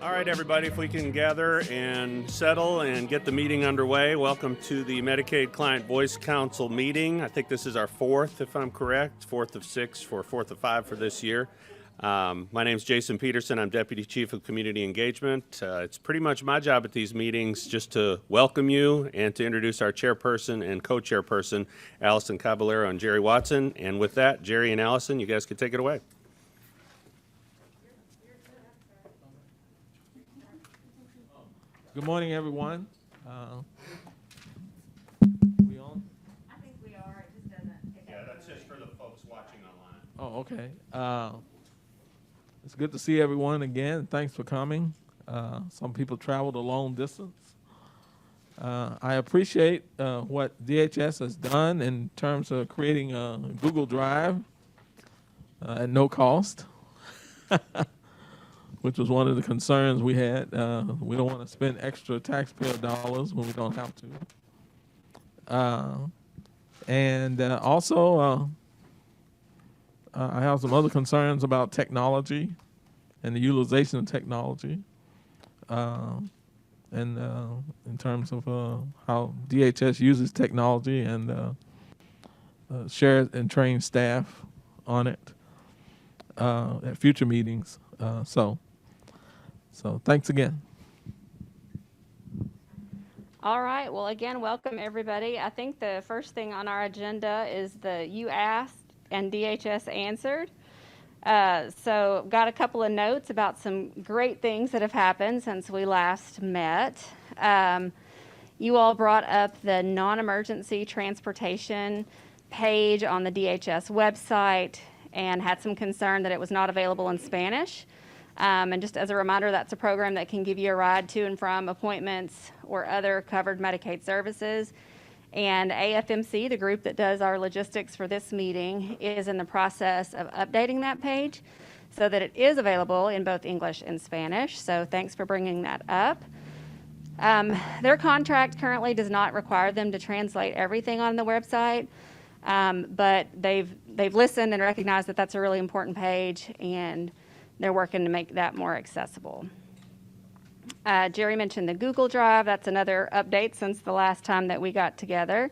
All right, everybody, if we can gather and settle and get the meeting underway. Welcome to the Medicaid Client Voice Council meeting. I think this is our fourth, if I'm correct, fourth of six for fourth of five for this year. My name is Jason Peterson. I'm Deputy Chief of Community Engagement. It's pretty much my job at these meetings just to welcome you and to introduce our chairperson and co-chairperson, Allison Caballero and Jerry Watson. And with that, Jerry and Allison, you guys can take it away. Good morning, everyone. We on? I think we are. It just doesn't. Yeah, that's just for the folks watching online. Oh, okay. It's good to see everyone again. Thanks for coming. Some people traveled a long distance. I appreciate what DHS has done in terms of creating a Google Drive at no cost, which was one of the concerns we had. We don't want to spend extra taxpayer dollars when we don't have to. Also, I have some other concerns about technology and the utilization of technology, and in terms of how DHS uses technology and share and train staff on it at future meetings. So thanks again. All right. Well, again, welcome everybody. I think the first thing on our agenda is the you asked and DHS answered. So got a couple of notes about some great things that have happened since we last met. You all brought up the non-emergency transportation page on the DHS website and had some concern that it was not available in Spanish. And just as a reminder, that's a program that can give you a ride to and from appointments or other covered Medicaid services. And AFMC, the group that does our logistics for this meeting, is in the process of updating that page so that it is available in both English and Spanish. So thanks for bringing that up. Their contract currently does not require them to translate everything on the website, but they've listened and recognized that that's a really important page, and they're working to make that more accessible. Jerry mentioned the Google Drive. That's another update since the last time that we got together.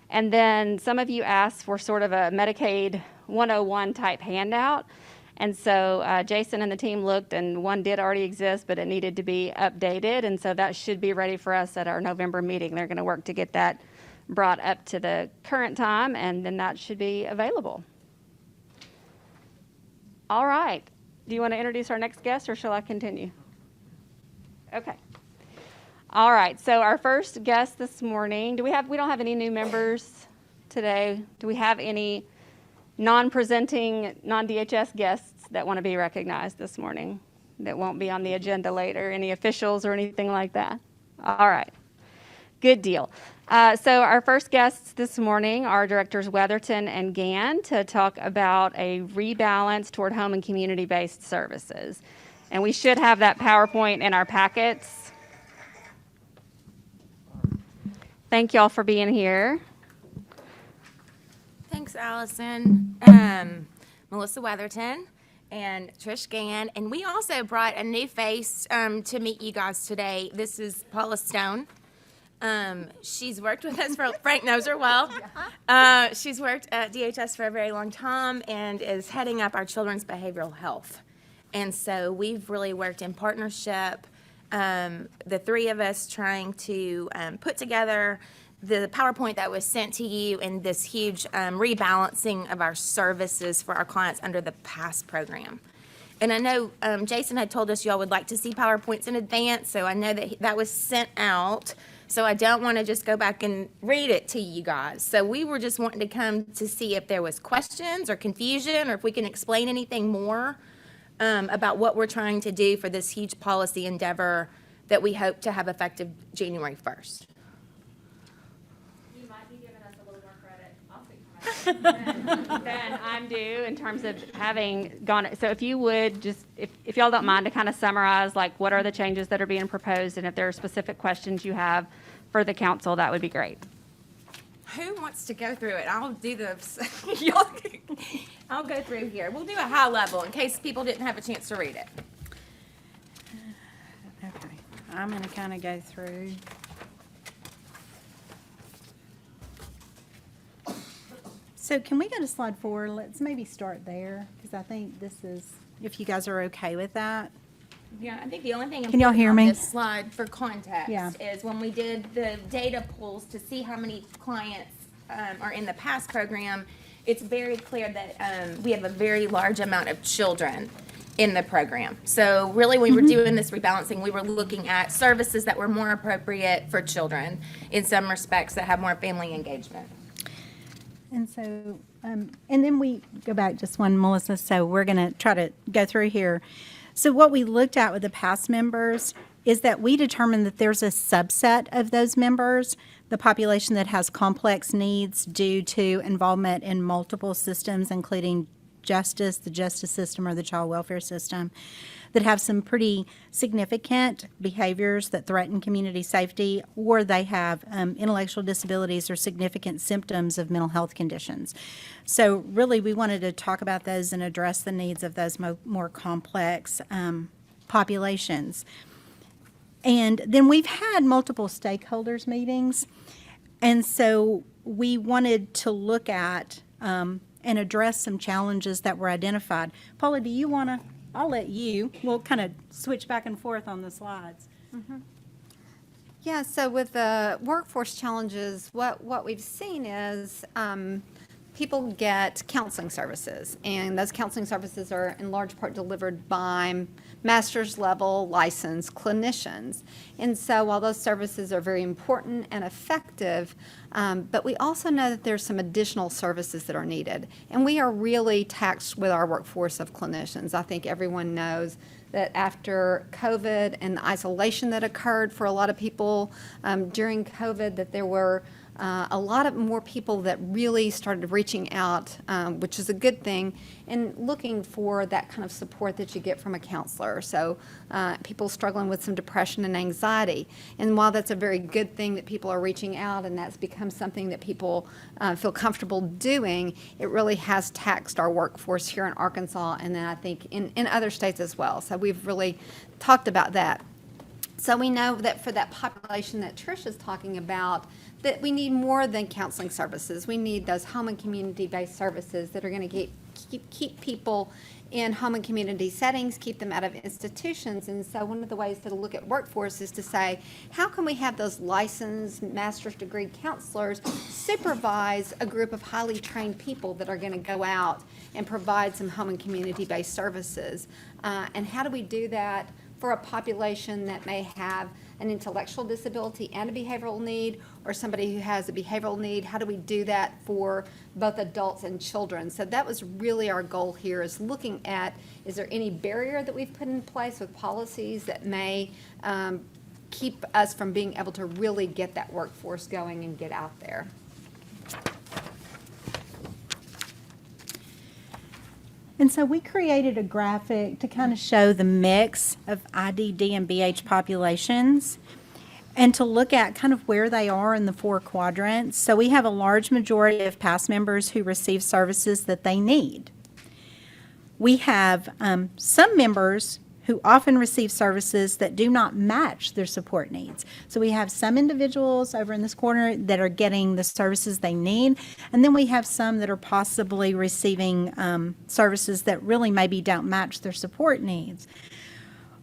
And then some of you asked for sort of a Medicaid 101 type handout. And so Jason and the team looked, and one did already exist, but it needed to be updated. And so that should be ready for us at our November meeting. They're going to work to get that brought up to the current time, and then that should be available. All right. Do you want to introduce our next guest, or shall I continue? Okay. All right. So our first guest this morning, we don't have any new members today. Do we have any non-presenting, non-DHS guests that want to be recognized this morning that won't be on the agenda later? Any officials or anything like that? All right. Good deal. So our first guests this morning are Directors Weatherton and Gann to talk about a rebalance toward home and community-based services. And we should have that PowerPoint in our packets. Thank you all for being here. Thanks, Allison. Melissa Weatherton and Trish Gann. And we also brought a new face to meet you guys today. This is Paula Stone. She's worked with us for, Frank knows her well. She's worked at DHS for a very long time and is heading up our children's behavioral health. And so we've really worked in partnership, the three of us trying to put together the PowerPoint that was sent to you in this huge rebalancing of our services for our clients under the PASS program. And I know Jason had told us y'all would like to see PowerPoints in advance, so I know that that was sent out. So I don't want to just go back and read it to you guys. So we were just wanting to come to see if there was questions or confusion, or if we can explain anything more about what we're trying to do for this huge policy endeavor that we hope to have effective January 1st. You might be giving us a little more credit. I'll speak for myself. Than I'm due in terms of having gone. So if you would just, if y'all don't mind, to kind of summarize, like, what are the changes that are being proposed, and if there are specific questions you have for the council, that would be great. Who wants to go through it? I'll do I'll go through here. We'll do a high level in case people didn't have a chance to read it. Okay, I'm going to kind of go through. So can we go to slide 4? Let's maybe start there, because I think this is, if you guys are okay with that. Yeah, I think the only thing Can y'all important hear on me? this slide for context Yeah. is when we did the data pulls to see how many clients are in the PASS program, it's very clear that we have a very large amount of children in the program. So really, when we were doing this rebalancing, we were looking at services that were more appropriate for children in some respects that have more family engagement. And so, and then we go back just one, Melissa, so we're going to try to go through here. So what we looked at with the past members is that we determined that there's a subset of those members, the population that has complex needs due to involvement in multiple systems, including justice, the justice system, or the child welfare system, that have some pretty significant behaviors that threaten community safety, or they have intellectual disabilities or significant symptoms of mental health conditions. So really, we wanted to talk about those and address the needs of those more complex populations. And then we've had multiple stakeholders meetings, and so we wanted to look at and address some challenges that were identified. Paula, do you want to? I'll let you. We'll kind of switch back and forth on the slides. Yeah, so with the workforce challenges, what we've seen is people get counseling services, and those counseling services are in large part delivered by master's level licensed clinicians. And so while those services are very important and effective, but we also know that there's some additional services that are needed. And we are really taxed with our workforce of clinicians. I think everyone knows that after COVID and the isolation that occurred for a lot of people during COVID, that there were a lot of more people that really started reaching out, which is a good thing, and looking for that kind of support that you get from a counselor. So people struggling with some depression and anxiety. And while that's a very good thing that people are reaching out and that's become something that people feel comfortable doing, it really has taxed our workforce here in Arkansas, and then I think in other states as well. So we've really talked about that. So we know that for that population that Trish is talking about, that we need more than counseling services. We need those home and community-based services that are going to keep people in home and community settings, keep them out of institutions. And so one of the ways to look at workforce is to say, how can we have those licensed master's degree counselors supervise a group of highly trained people that are going to go out and provide some home and community-based services? And how do we do that for a population that may have an intellectual disability and a behavioral need, or somebody who has a behavioral need? How do we do that for both adults and children? So that was really our goal here, is looking at, is there any barrier that we've put in place with policies that may keep us from being able to really get that workforce going and get out there? And so we created a graphic to kind of show the mix of IDD and BH populations and to look at kind of where they are in the 4 quadrants. So we have a large majority of past members who receive services that they need. We have some members who often receive services that do not match their support needs. So we have some individuals over in this corner that are getting the services they need, and then we have some that are possibly receiving services that really maybe don't match their support needs.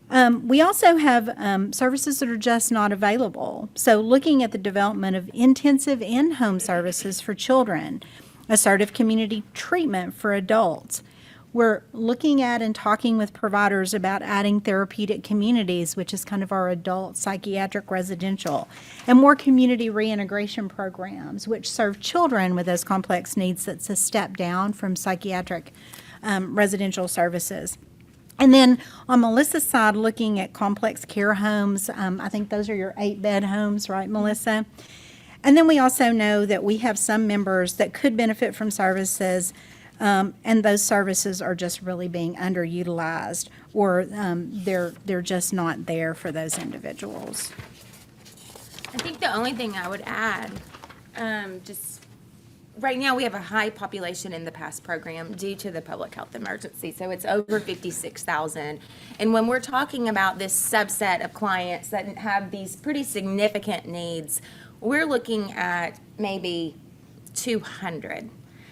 We also have services that are just not available. So looking at the development of intensive in-home services for children, assertive community treatment for adults. We're looking at and talking with providers about adding therapeutic communities, which is kind of our adult psychiatric residential, and more community reintegration programs, which serve children with those complex needs. That's a step down from psychiatric residential services. And then on Melissa's side, looking at complex care homes. I think those are your 8-bed homes, right, Melissa? And then we also know that we have some members that could benefit from services, and those services are just really being underutilized, or they're just not there for those individuals. I think the only thing I would add, just right now we have a high population in the PASS program due to the public health emergency. So it's over 56,000. And when we're talking about this subset of clients that have these pretty significant needs, we're looking at maybe 200.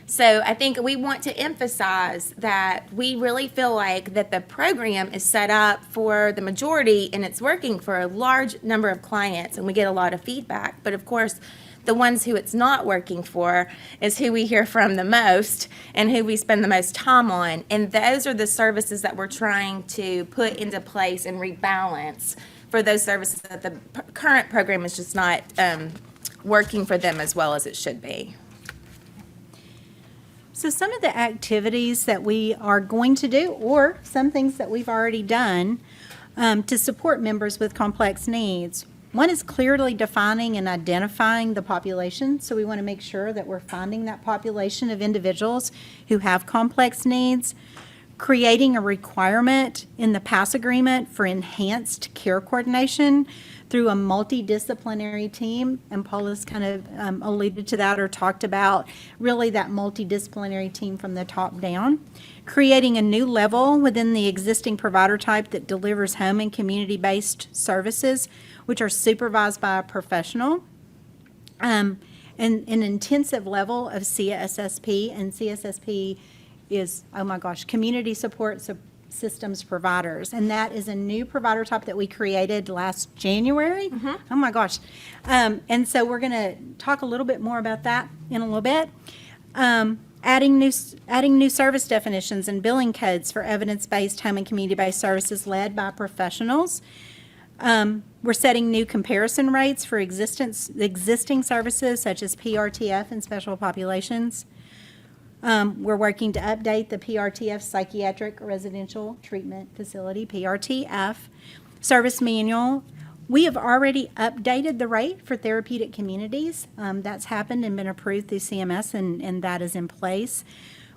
So I think we want to emphasize that we really feel like that the program is set up for the majority and it's working for a large number of clients, and we get a lot of feedback. But of course, the ones who it's not working for is who we hear from the most and who we spend the most time on. And those are the services that we're trying to put into place and rebalance for those services that the current program is just not working for them as well as it should be. So some of the activities that we are going to do, or some things that we've already done to support members with complex needs. One is clearly defining and identifying the population. So we want to make sure that we're finding that population of individuals who have complex needs. Creating a requirement in the PASS agreement for enhanced care coordination through a multidisciplinary team, and Paula's kind of alluded to that or talked about really that multidisciplinary team from the top down. Creating a new level within the existing provider type that delivers home and community-based services, which are supervised by a professional. And an intensive level of CSSP, and CSSP is, oh my gosh, Community Support Systems Providers. And that is a new provider type that we created last January. Oh my gosh. And so we're going to talk a little bit more about that in a little bit. Adding new service definitions and billing codes for evidence-based home and community-based services led by professionals. We're setting new comparison rates for existing services such as PRTF and special populations. We're working to update the PRTF Psychiatric Residential Treatment Facility, PRTF, service manual. We have already updated the rate for therapeutic communities. That's happened and been approved through CMS, and that is in place.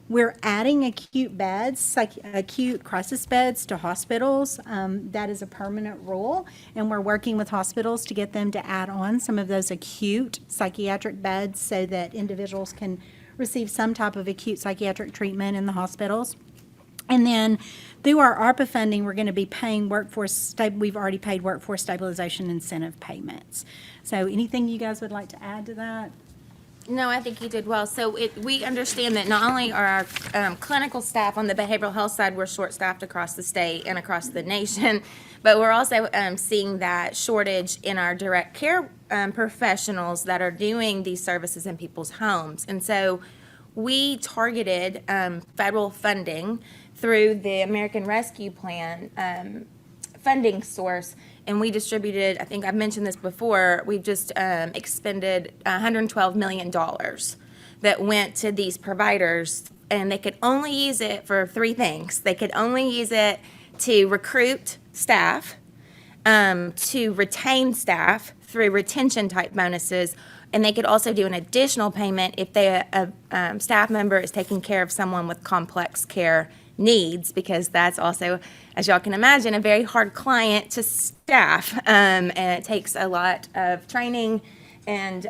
We're adding acute beds, acute crisis beds to hospitals. That is a permanent rule, and we're working with hospitals to get them to add on some of those acute psychiatric beds so that individuals can receive some type of acute psychiatric treatment in the hospitals. And then through our ARPA funding, we're going to be paying we've already paid workforce stabilization incentive payments. So anything you guys would like to add to that? No, I think you did well. So we understand that not only are our clinical staff on the behavioral health side, we're short-staffed across the state and across the nation, but we're also seeing that shortage in our direct care professionals that are doing these services in people's homes. And so we targeted federal funding through the American Rescue Plan funding source, and we distributed, I think I've mentioned this before, we've just expended $112 million that went to these providers, and they could only use it for three things. They could only use it to recruit staff, to retain staff through retention type bonuses, and they could also do an additional payment if a staff member is taking care of someone with complex care needs, because that's also, as y'all can imagine, a very hard client to staff, and it takes a lot of training and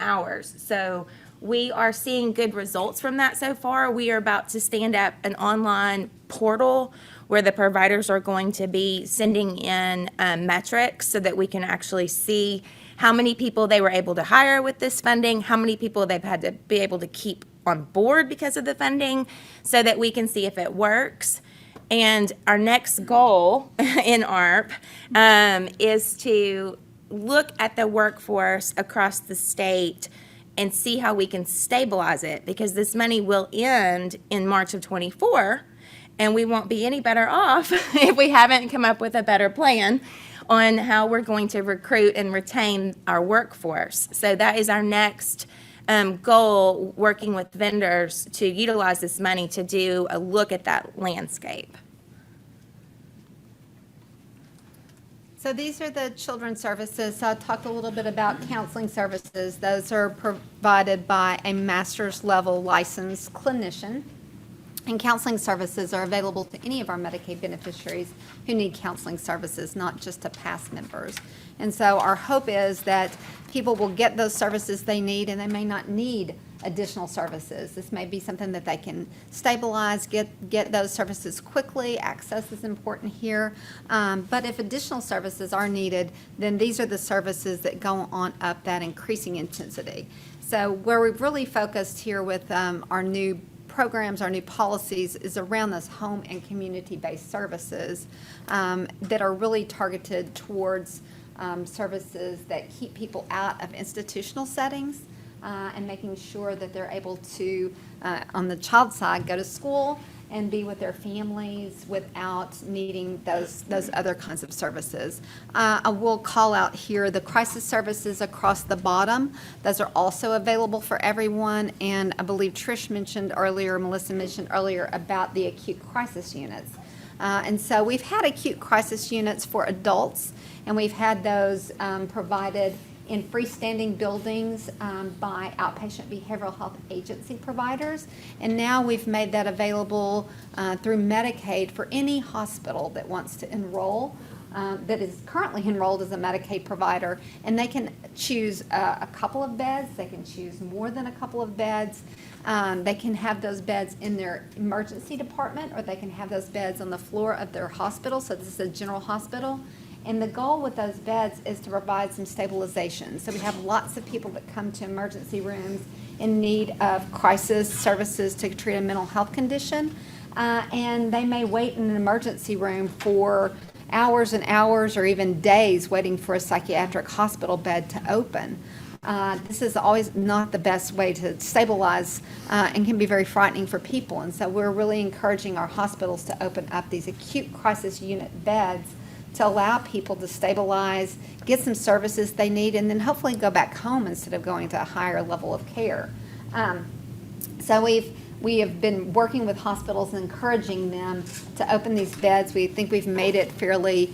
hours. So we are seeing good results from that so far. We are about to stand up an online portal where the providers are going to be sending in metrics so that we can actually see how many people they were able to hire with this funding, how many people they've had to be able to keep on board because of the funding, so that we can see if it works. And our next goal in ARP is to look at the workforce across the state and see how we can stabilize it, because this money will end in March of '24, and we won't be any better off if we haven't come up with a better plan on how we're going to recruit and retain our workforce. So that is our next goal, working with vendors to utilize this money to do a look at that landscape. So these are the children's services. I'll talk a little bit about counseling services. Those are provided by a master's level licensed clinician. And counseling services are available to any of our Medicaid beneficiaries who need counseling services, not just to PASS members. And so our hope is that people will get those services they need, and they may not need additional services. This may be something that they can stabilize, get those services quickly. Access is important here. But if additional services are needed, then these are the services that go on up that increasing intensity. So where we've really focused here with our new programs, our new policies, is around those home and community-based services that are really targeted towards services that keep people out of institutional settings and making sure that they're able to, on the child side, go to school and be with their families without needing those other kinds of services. I will call out here the crisis services across the bottom. Those are also available for everyone, and I believe Trish mentioned earlier, Melissa mentioned earlier about the acute crisis units. And so we've had acute crisis units for adults, and we've had those provided in freestanding buildings by outpatient behavioral health agency providers. And now we've made that available through Medicaid for any hospital that wants to enroll, that is currently enrolled as a Medicaid provider. And they can choose a couple of beds, they can choose more than a couple of beds. They can have those beds in their emergency department, or they can have those beds on the floor of their hospital. So this is a general hospital. And the goal with those beds is to provide some stabilization. So we have lots of people that come to emergency rooms in need of crisis services to treat a mental health condition. And they may wait in an emergency room for hours and hours or even days waiting for a psychiatric hospital bed to open. This is always not the best way to stabilize and can be very frightening for people. And so we're really encouraging our hospitals to open up these acute crisis unit beds to allow people to stabilize, get some services they need, and then hopefully go back home instead of going to a higher level of care. So we have been working with hospitals and encouraging them to open these beds. We think we've made it fairly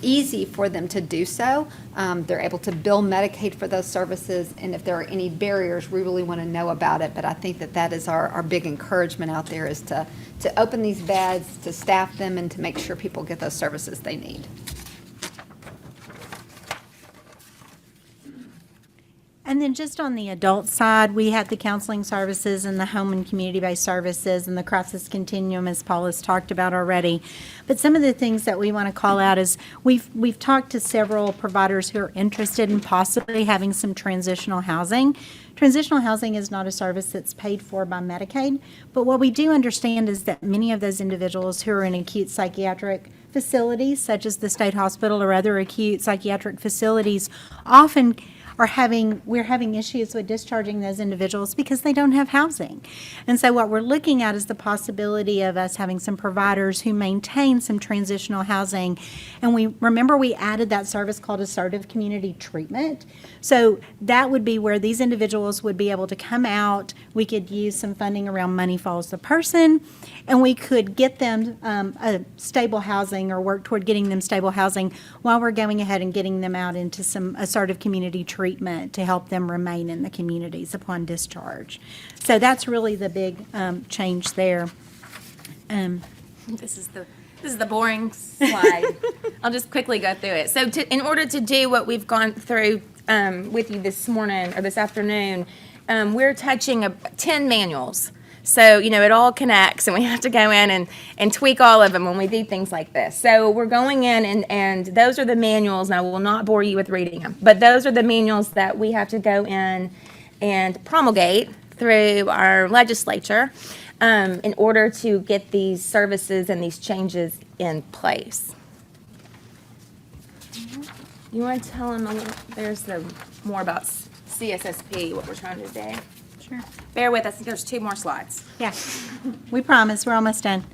easy for them to do so. They're able to bill Medicaid for those services, and if there are any barriers, we really want to know about it. But I think that is our big encouragement out there, is to open these beds, to staff them, and to make sure people get those services they need. And then just on the adult side, we have the counseling services and the home and community-based services and the crisis continuum, as Paul has talked about already. But some of the things that we want to call out is we've talked to several providers who are interested in possibly having some transitional housing. Transitional housing is not a service that's paid for by Medicaid, but what we do understand is that many of those individuals who are in acute psychiatric facilities, such as the state hospital or other acute psychiatric facilities, often we're having issues with discharging those individuals because they don't have housing. And so what we're looking at is the possibility of us having some providers who maintain some transitional housing. And we added that service called assertive community treatment. So that would be where these individuals would be able to come out. We could use some funding around Money Follows the Person, and we could get them a stable housing, or work toward getting them stable housing while we're going ahead and getting them out into some assertive community treatment to help them remain in the communities upon discharge. So that's really the big change there. This is the boring slide. I'll just quickly go through it. So in order to do what we've gone through with you this morning or this afternoon, we're touching 10 manuals. So, it all connects, and we have to go in and tweak all of them when we do things like this. So we're going in, and those are the manuals, and I will not bore you with reading them, but those are the manuals that we have to go in and promulgate through our legislature in order to get these services and these changes in place. You want to tell them there's more about CSSP, what we're trying to do? Sure. Bear with us, there's 2 more slides. Yeah, we promise, we're almost done.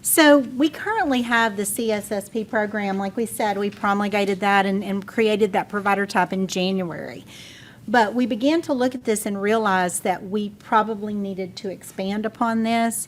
So we currently have the CSSP program. Like we said, we promulgated that and created that provider type in January. But we began to look at this and realize that we probably needed to expand upon this.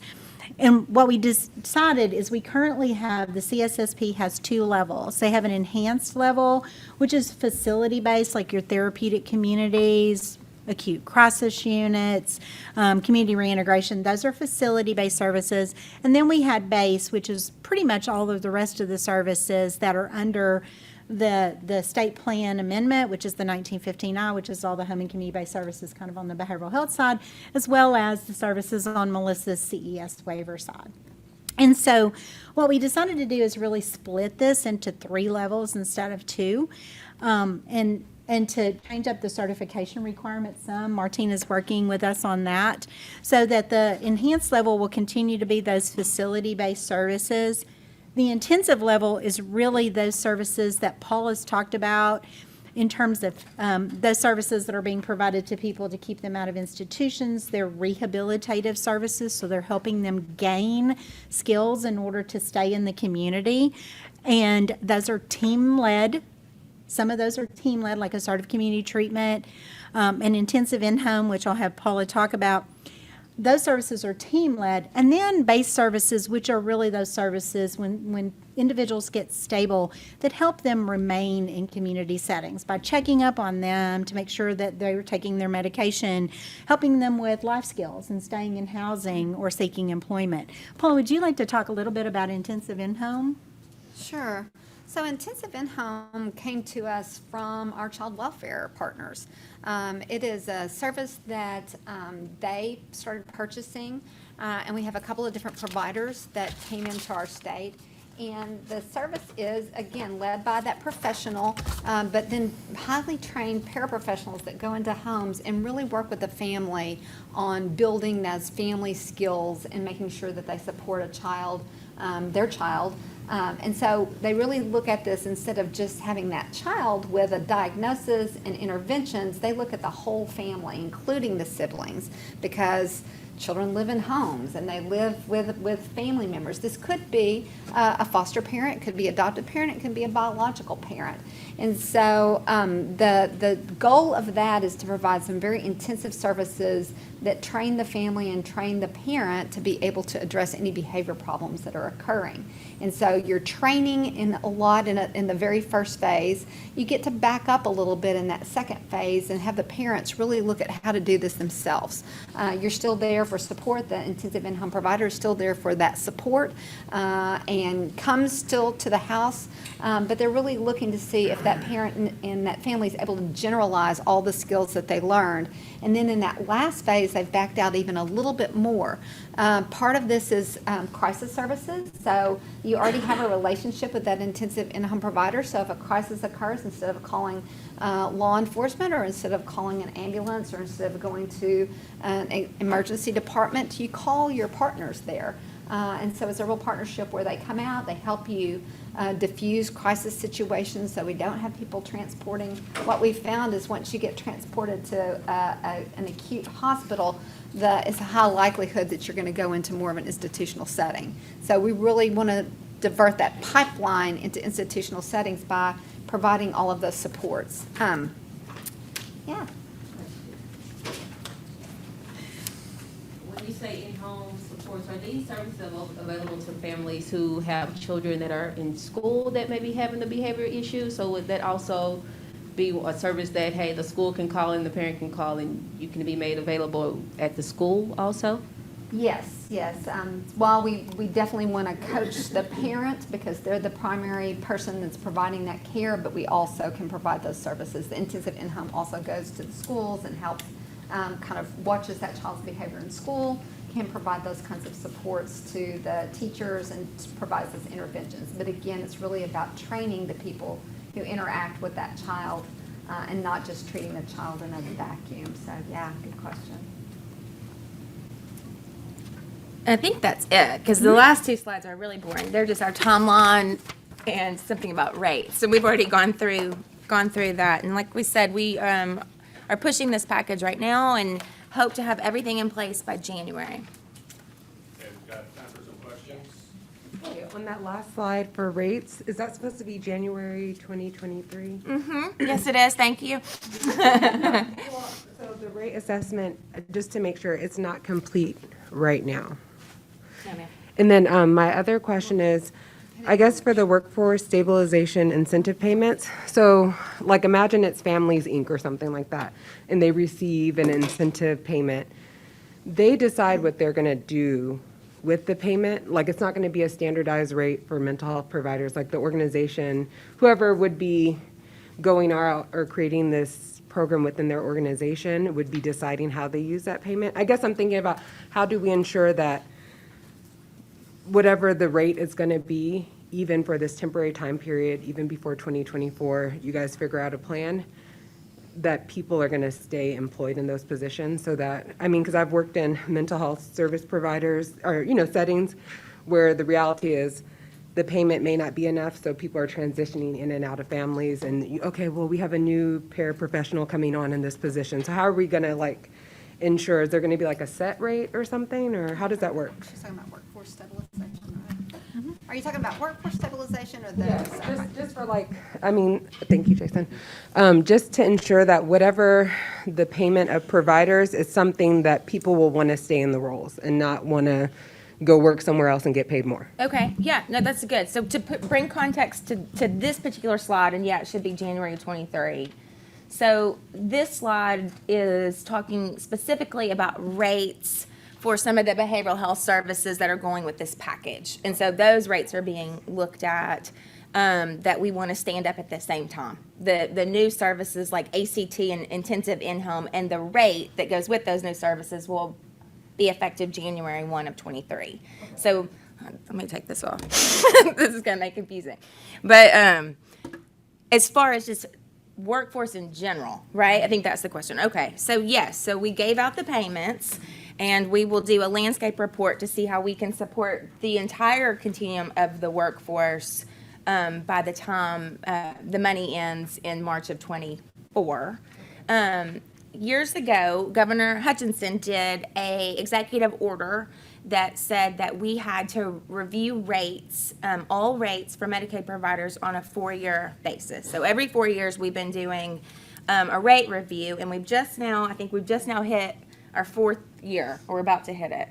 And what we decided is we currently have, the CSSP has 2 levels. They have an enhanced level, which is facility-based, like your therapeutic communities, acute crisis units, community reintegration. Those are facility-based services. And then we had base, which is pretty much all of the rest of the services that are under the state plan amendment, which is the 1915I, which is all the home and community-based services kind of on the behavioral health side, as well as the services on Melissa's CES waiver side. And so what we decided to do is really split this into 3 levels instead of 2. And to change up the certification requirements some. Martina's working with us on that, so that the enhanced level will continue to be those facility-based services. The intensive level is really those services that Paul has talked about in terms of those services that are being provided to people to keep them out of institutions. They're rehabilitative services, so they're helping them gain skills in order to stay in the community. And those are team-led. Some of those are team-led, like assertive community treatment, and intensive in-home, which I'll have Paula talk about. Those services are team-led. And then base services, which are really those services when individuals get stable that help them remain in community settings by checking up on them to make sure that they're taking their medication, helping them with life skills and staying in housing or seeking employment. Paula, would you like to talk a little bit about intensive in-home? Sure. So intensive in-home came to us from our child welfare partners. It is a service that they started purchasing, and we have a couple of different providers that came into our state. And the service is, again, led by that professional, but then highly trained paraprofessionals that go into homes and really work with the family on building those family skills and making sure that they support a child, their child. And so they really look at this instead of just having that child with a diagnosis and interventions. They look at the whole family, including the siblings, because children live in homes and they live with family members. This could be a foster parent, it could be adopted parent, it could be a biological parent. And so the goal of that is to provide some very intensive services that train the family and train the parent to be able to address any behavior problems that are occurring. And so you're training in a lot in the very first phase. You get to back up a little bit in that second phase and have the parents really look at how to do this themselves. You're still there for support. The intensive in-home provider is still there for that support and comes still to the house, but they're really looking to see if that parent and that family is able to generalize all the skills that they learned. And then in that last phase, they've backed out even a little bit more. Part of this is crisis services. So you already have a relationship with that intensive in-home provider. So if a crisis occurs, instead of calling law enforcement or instead of calling an ambulance or instead of going to an emergency department, you call your partners there. And so it's a real partnership where they come out, they help you diffuse crisis situations so we don't have people transporting. What we found is once you get transported to an acute hospital, it's a high likelihood that you're going to go into more of an institutional setting. So we really want to divert that pipeline into institutional settings by providing all of those supports. Yeah. When you say in-home supports, are these services available to families who have children that are in school that may be having the behavior issues? So would that also be a service that, hey, the school can call and the parent can call and you can be made available at the school also? Yes. While we definitely want to coach the parent because they're the primary person that's providing that care, but we also can provide those services. The intensive in-home also goes to the schools and helps kind of watches that child's behavior in school, can provide those kinds of supports to the teachers and provides those interventions. But again, it's really about training the people who interact with that child and not just treating the child in a vacuum. So yeah, good question. I think that's it, because the last 2 slides are really boring. They're just our timeline and something about rates. So we've already gone through that. And like we said, we are pushing this package right now and hope to have everything in place by January. Okay, we've got time for some questions. Okay, on that last slide for rates, is that supposed to be January 2023? Yes, it is. Thank you. So the rate assessment, just to make sure it's not complete right now. And then my other question is, I guess for the workforce stabilization incentive payments, so like imagine it's Families Inc. or something like that, and they receive an incentive payment. They decide what they're going to do with the payment? Like, it's not going to be a standardized rate for mental health providers, like the organization, whoever would be going out or creating this program within their organization would be deciding how they use that payment. I guess I'm thinking about how do we ensure that whatever the rate is going to be, even for this temporary time period, even before 2024, you guys figure out a plan that people are going to stay employed in those positions so that, I mean, because I've worked in mental health service providers or, settings where the reality is the payment may not be enough, so people are transitioning in and out of families and, okay, well, we have a new paraprofessional coming on in this position. So how are we going to ensure, is there going to be a set rate or something, or how does that work? She's talking about workforce stabilization, right? Are you talking about workforce stabilization or this? Just for thank you, Jason. Just to ensure that whatever the payment of providers is something that people will want to stay in the roles and not want to go work somewhere else and get paid more. Okay, yeah, no, that's good. So to bring context to this particular slide, and yeah, it should be January 23. So this slide is talking specifically about rates for some of the behavioral health services that are going with this package. And so those rates are being looked at that we want to stand up at the same time. The new services like ACT and intensive in-home and the rate that goes with those new services will be effective January 1 of 23. So let me take this off. This is going to make it confusing. But as far as just workforce in general, right? I think that's the question. Okay, so yes, so we gave out the payments, and we will do a landscape report to see how we can support the entire continuum of the workforce by the time the money ends in March of 24. Years ago, Governor Hutchinson did a executive order that said that we had to review rates, all rates for Medicaid providers on a 4-year basis. So every 4 years, we've been doing a rate review, and we've just now hit our 4th year, or we're about to hit it.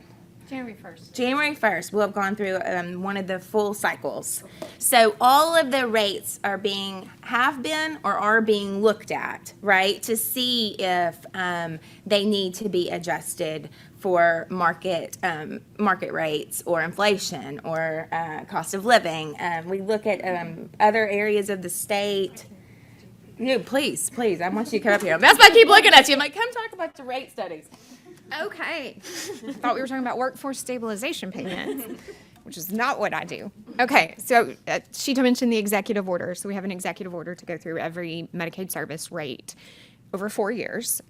January 1st. January 1st, we'll have gone through one of the full cycles. So all of the rates have been or are being looked at, right, to see if they need to be adjusted for market rates or inflation or cost of living. We look at other areas of the state. No, please, I want you to come up here. That's why I keep looking at you. I'm like, come talk about the rate studies. Okay. Thought we were talking about workforce stabilization payments, which is not what I do. Okay, so Sheeta mentioned the executive order. So we have an executive order to go through every Medicaid service rate over 4 years.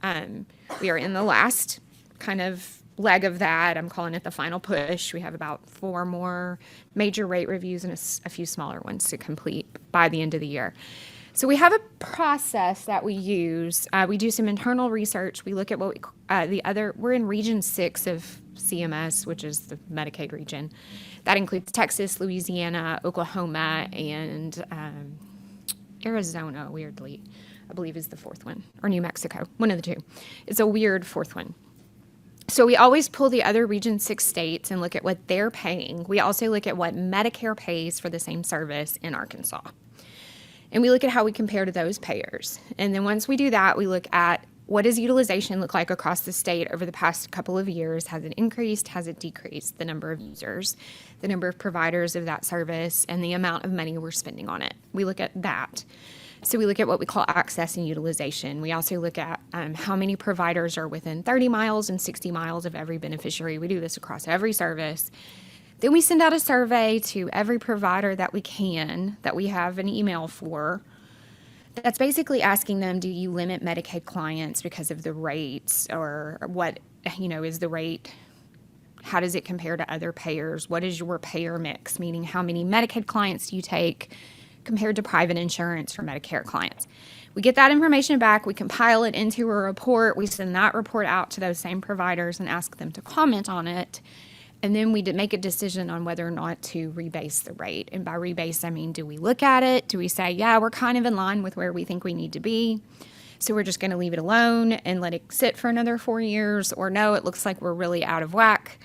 We are in the last kind of leg of that. I'm calling it the final push. We have about 4 more major rate reviews and a few smaller ones to complete by the end of the year. So we have a process that we use. We do some internal research. We look at what we're in Region 6 of CMS, which is the Medicaid region. That includes Texas, Louisiana, Oklahoma, and Arizona, weirdly, I believe is the 4th one, or New Mexico, one of the two. It's a weird 4th one. So we always pull the other Region 6 states and look at what they're paying. We also look at what Medicare pays for the same service in Arkansas. And we look at how we compare to those payers. And then once we do that, we look at what does utilization look like across the state over the past couple of years? Has it increased? Has it decreased? The number of users, the number of providers of that service, and the amount of money we're spending on it. We look at that. So we look at what we call access and utilization. We also look at how many providers are within 30 miles and 60 miles of every beneficiary. We do this across every service. Then we send out a survey to every provider that we can, that we have an email for. That's basically asking them, do you limit Medicaid clients because of the rates, or what, is the rate? How does it compare to other payers? What is your payer mix? Meaning how many Medicaid clients do you take compared to private insurance for Medicare clients? We get that information back, we compile it into a report, we send that report out to those same providers and ask them to comment on it. And then we make a decision on whether or not to rebase the rate. And by rebase, I mean, do we look at it? Do we say, yeah, we're kind of in line with where we think we need to be, so we're just going to leave it alone and let it sit for another 4 years? Or no, it looks like we're really out of whack.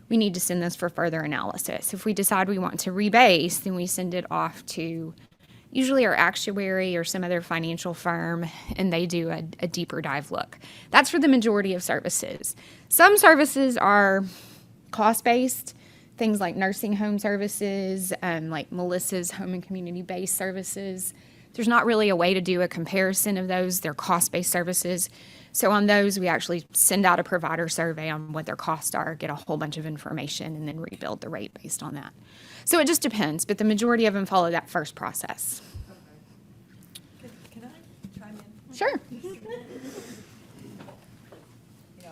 We need to send this for further analysis. If we decide we want to rebase, then we send it off to usually our actuary or some other financial firm, and they do a deeper dive look. That's for the majority of services. Some services are cost-based. things like nursing home services, like Melissa's home and community-based services. There's not really a way to do a comparison of those. They're cost-based services. So on those, we actually send out a provider survey on what their costs are, get a whole bunch of information, and then rebuild the rate based on that. So it just depends, but the majority of them follow that first process. Can I chime in? Sure. You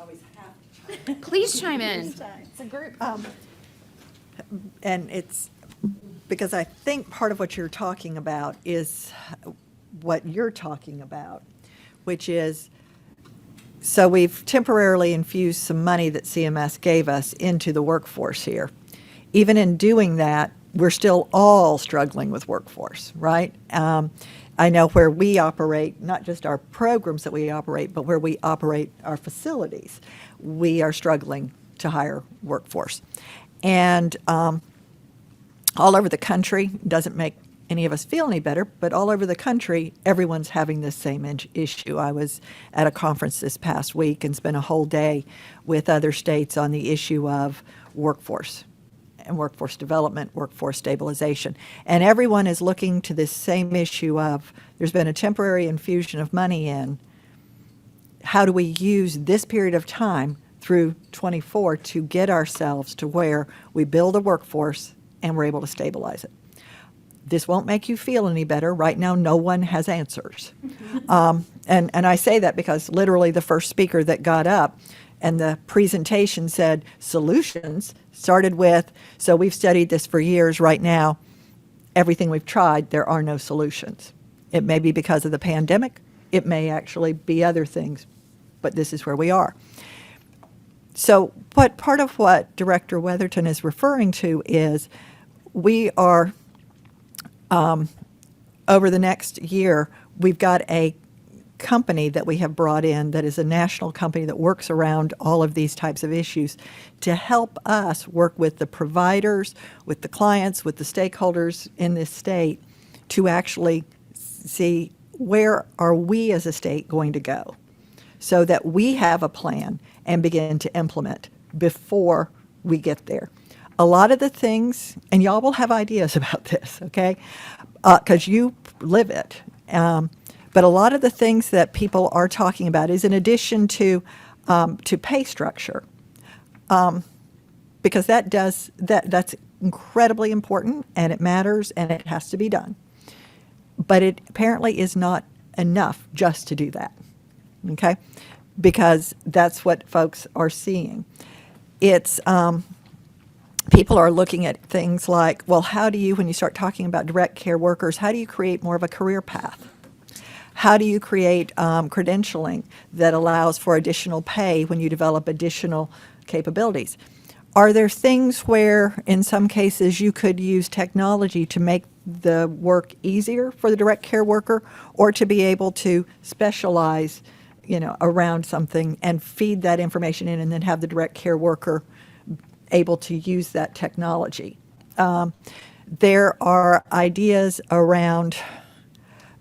always have to chime in. Please chime in. It's a group. And it's because I think part of what you're talking about is what you're talking about, which is, so we've temporarily infused some money that CMS gave us into the workforce here. Even in doing that, we're still all struggling with workforce, right? I know where we operate, not just our programs that we operate, but where we operate our facilities, we are struggling to hire workforce. And all over the country, doesn't make any of us feel any better, but all over the country, everyone's having this same issue. I was at a conference this past week and spent a whole day with other states on the issue of workforce and workforce development, workforce stabilization. And everyone is looking to this same issue of, there's been a temporary infusion of money in. How do we use this period of time through 24 to get ourselves to where we build a workforce and we're able to stabilize it? This won't make you feel any better. Right now, no one has answers. And I say that because literally the first speaker that got up and the presentation said solutions started with, so we've studied this for years. Right now, everything we've tried, there are no solutions. It may be because of the pandemic. It may actually be other things, but this is where we are. So part of what Director Weatherton is referring to is we are, over the next year, we've got a company that we have brought in that is a national company that works around all of these types of issues to help us work with the providers, with the clients, with the stakeholders in this state to actually see where are we as a state going to go so that we have a plan and begin to implement before we get there. A lot of the things, and y'all will have ideas about this, okay, because you live it. But a lot of the things that people are talking about is in addition to pay structure, because that's incredibly important and it matters and it has to be done. But it apparently is not enough just to do that, okay? Because that's what folks are seeing. It's people are looking at things like, well, how do you, when you start talking about direct care workers, how do you create more of a career path? How do you create credentialing that allows for additional pay when you develop additional capabilities? Are there things where, in some cases, you could use technology to make the work easier for the direct care worker, or to be able to specialize, around something and feed that information in, and then have the direct care worker able to use that technology? There are ideas around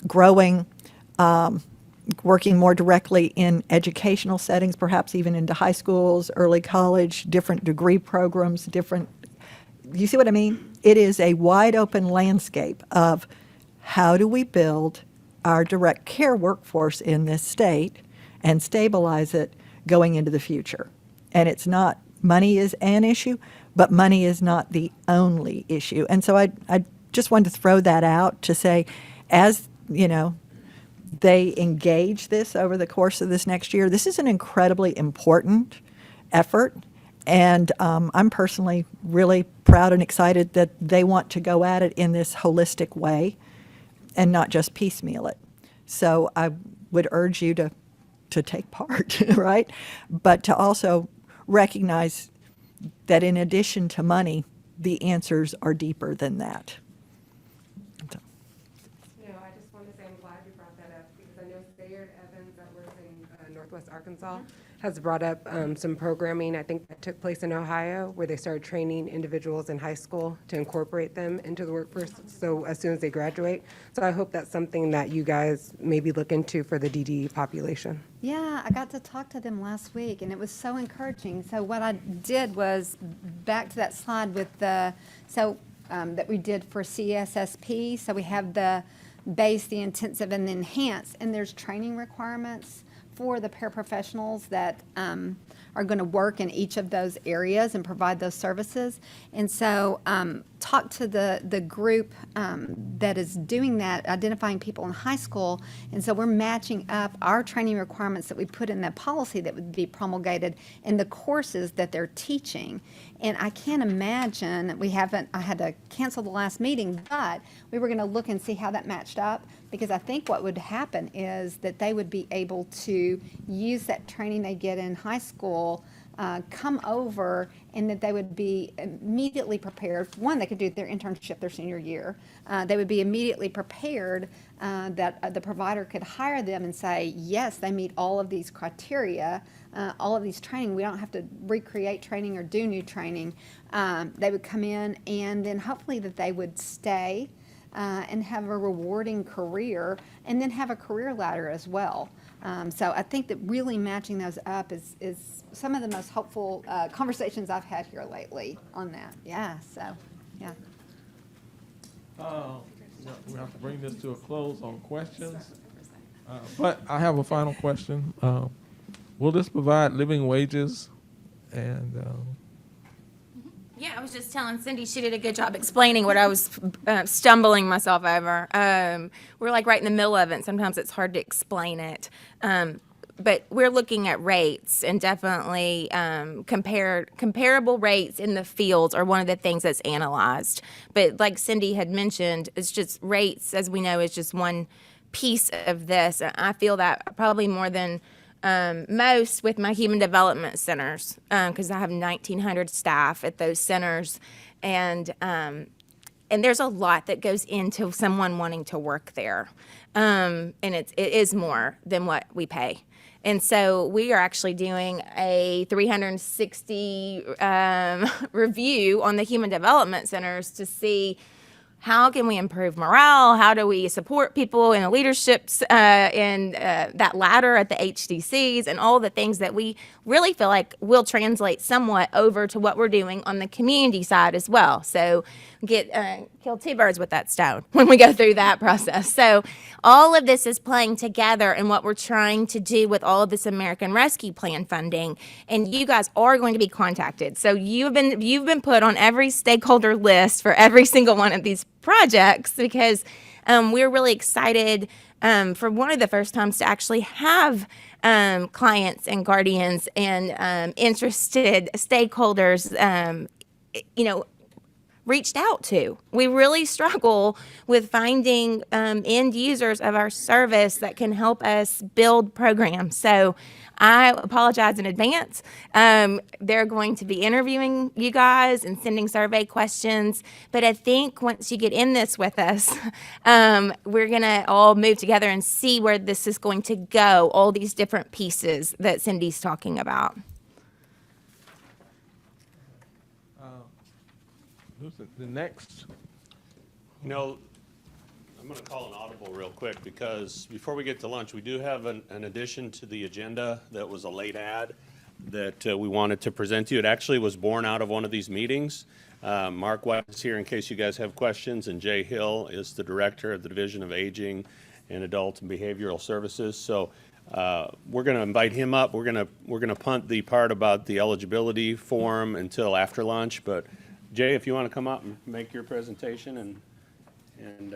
growing, working more directly in educational settings, perhaps even into high schools, early college, different degree programs, you see what I mean? It is a wide open landscape of how do we build our direct care workforce in this state and stabilize it going into the future. And it's not, money is an issue, but money is not the only issue. And so I just wanted to throw that out to say, as, they engage this over the course of this next year, this is an incredibly important effort. And I'm personally really proud and excited that they want to go at it in this holistic way and not just piecemeal it. So I would urge you to take part, right? But to also recognize that in addition to money, the answers are deeper than that. I just want to say I'm glad you brought that up because I know Sayard Evans that works in Northwest Arkansas has brought up some programming, I think that took place in Ohio, where they started training individuals in high school to incorporate them into the workforce, so as soon as they graduate. So I hope that's something that you guys maybe look into for the DDE population. Yeah, I got to talk to them last week, and it was so encouraging. So what I did was, back to that slide with the, that we did for CSSP, so we have the base, the intensive, and the enhanced, and there's training requirements for the paraprofessionals that are going to work in each of those areas and provide those services. And so talk to the group that is doing that, identifying people in high school. And so we're matching up our training requirements that we put in that policy that would be promulgated in the courses that they're teaching. And I can't imagine, I had to cancel the last meeting, but we were going to look and see how that matched up, because I think what would happen is that they would be able to use that training they get in high school, come over, and that they would be immediately prepared. One, they could do their internship their senior year. They would be immediately prepared that the provider could hire them and say, yes, they meet all of these criteria, all of these training. We don't have to recreate training or do new training. They would come in, and then hopefully that they would stay and have a rewarding career, and then have a career ladder as well. So I think that really matching those up is some of the most hopeful conversations I've had here lately on that. Yeah, so, yeah. We have to bring this to a close on questions. But I have a final question. Will this provide living wages? And Yeah, I was just telling Cindy she did a good job explaining what I was stumbling myself over. We're like right in the middle of it, and sometimes it's hard to explain it. But we're looking at rates, and definitely comparable rates in the fields are one of the things that's analyzed. But like Cindy had mentioned, it's just rates, as we know, is just one piece of this. I feel that probably more than most with my human development centers, because I have 1,900 staff at those centers, and there's a lot that goes into someone wanting to work there, and it is more than what we pay. And so we are actually doing a 360 review on the human development centers to see how can we improve morale? How do we support people in the leaderships, in that ladder at the HDCs, and all the things that we really feel like will translate somewhat over to what we're doing on the community side as well. So kill two birds with that stone when we go through that process. So all of this is playing together in what we're trying to do with all of this American Rescue Plan funding. And you guys are going to be contacted. So you've been put on every stakeholder list for every single one of these projects, because we're really excited for one of the first times to actually have clients and guardians and interested stakeholders, reached out to. We really struggle with finding end users of our service that can help us build programs. So I apologize in advance. They're going to be interviewing you guys and sending survey questions. But I think once you get in this with us, we're going to all move together and see where this is going to go, all these different pieces that Cindy's talking about. who's the next? I'm going to call an audible real quick, because before we get to lunch, we do have an addition to the agenda that was a late ad that we wanted to present to you. It actually was born out of one of these meetings. Mark White is here in case you guys have questions, and Jay Hill is the director of the Division of Aging and Adult and Behavioral Services. So we're going to invite him up. We're going to punt the part about the eligibility form until after lunch. But Jay, if you want to come up and make your presentation, and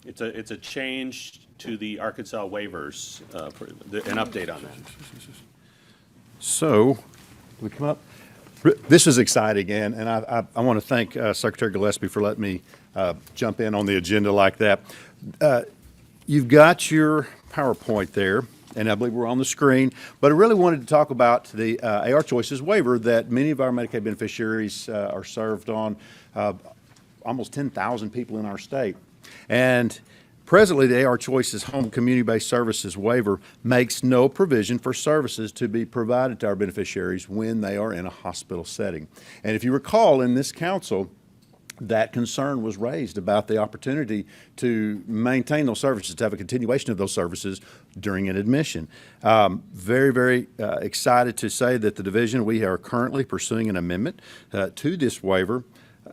it's a change to the Arkansas waivers, an update on that. So, we come up? This is exciting, and I want to thank Secretary Gillespie for letting me jump in on the agenda like that. You've got your PowerPoint there, and I believe we're on the screen, but I really wanted to talk about the AR Choices waiver that many of our Medicaid beneficiaries are served on, almost 10,000 people in our state. And Presently, the AR Choice's Home Community-Based Services waiver makes no provision for services to be provided to our beneficiaries when they are in a hospital setting. And if you recall, in this council, that concern was raised about the opportunity to maintain those services, to have a continuation of those services during an admission. Very, very excited to say that the division, we are currently pursuing an amendment to this waiver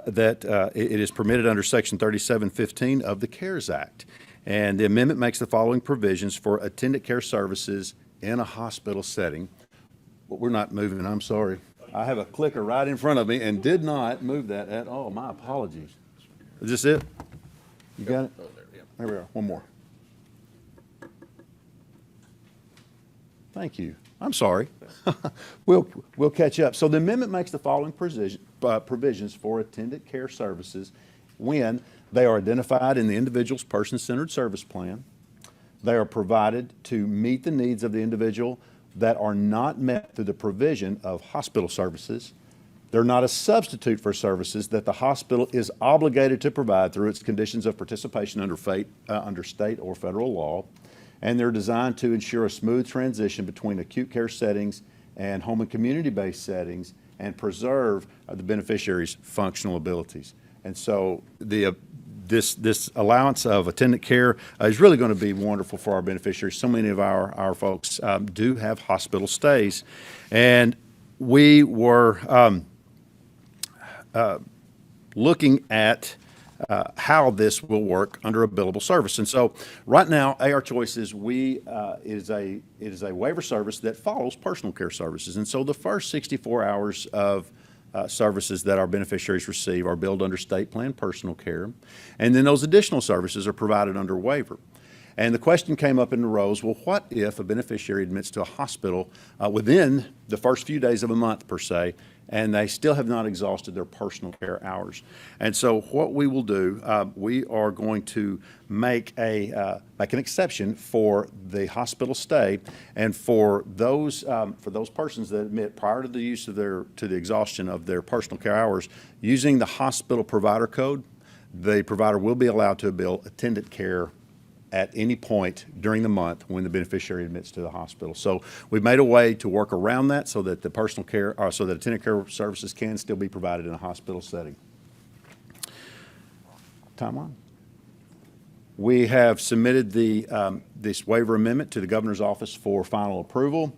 that it is permitted under Section 3715 of the CARES Act. And the amendment makes the following provisions for attendant care services in a hospital setting. But we're not moving, I'm sorry. I have a clicker right in front of me and did not move that at all. My apologies. Is this it? You got it? There we are. One more. Thank you. I'm sorry. We'll catch up. So the amendment makes the following provisions for attendant care services when they are identified in the individual's person-centered service plan. They are provided to meet the needs of the individual that are not met through the provision of hospital services. They're not a substitute for services that the hospital is obligated to provide through its conditions of participation under state or federal law. And they're designed to ensure a smooth transition between acute care settings and home and community-based settings and preserve the beneficiary's functional abilities. And so this allowance of attendant care is really going to be wonderful for our beneficiaries. So many of our folks do have hospital stays. And we were looking at how this will work under a billable service. And so right now, AR Choices, it is a waiver service that follows personal care services. And so the first 64 hours of services that our beneficiaries receive are billed under state plan personal care. And then those additional services are provided under waiver. And the question came up and arose, well, what if a beneficiary admits to a hospital within the first few days of a month, per se, and they still have not exhausted their personal care hours? And so what we will do, we are going to make an exception for the hospital stay, and for those persons that admit prior to the use of to the exhaustion of their personal care hours, using the hospital provider code, the provider will be allowed to bill attendant care at any point during the month when the beneficiary admits to the hospital. So we've made a way to work around that so that the personal care, so that attendant care services can still be provided in a hospital setting. Timeline. We have submitted this waiver amendment to the governor's office for final approval.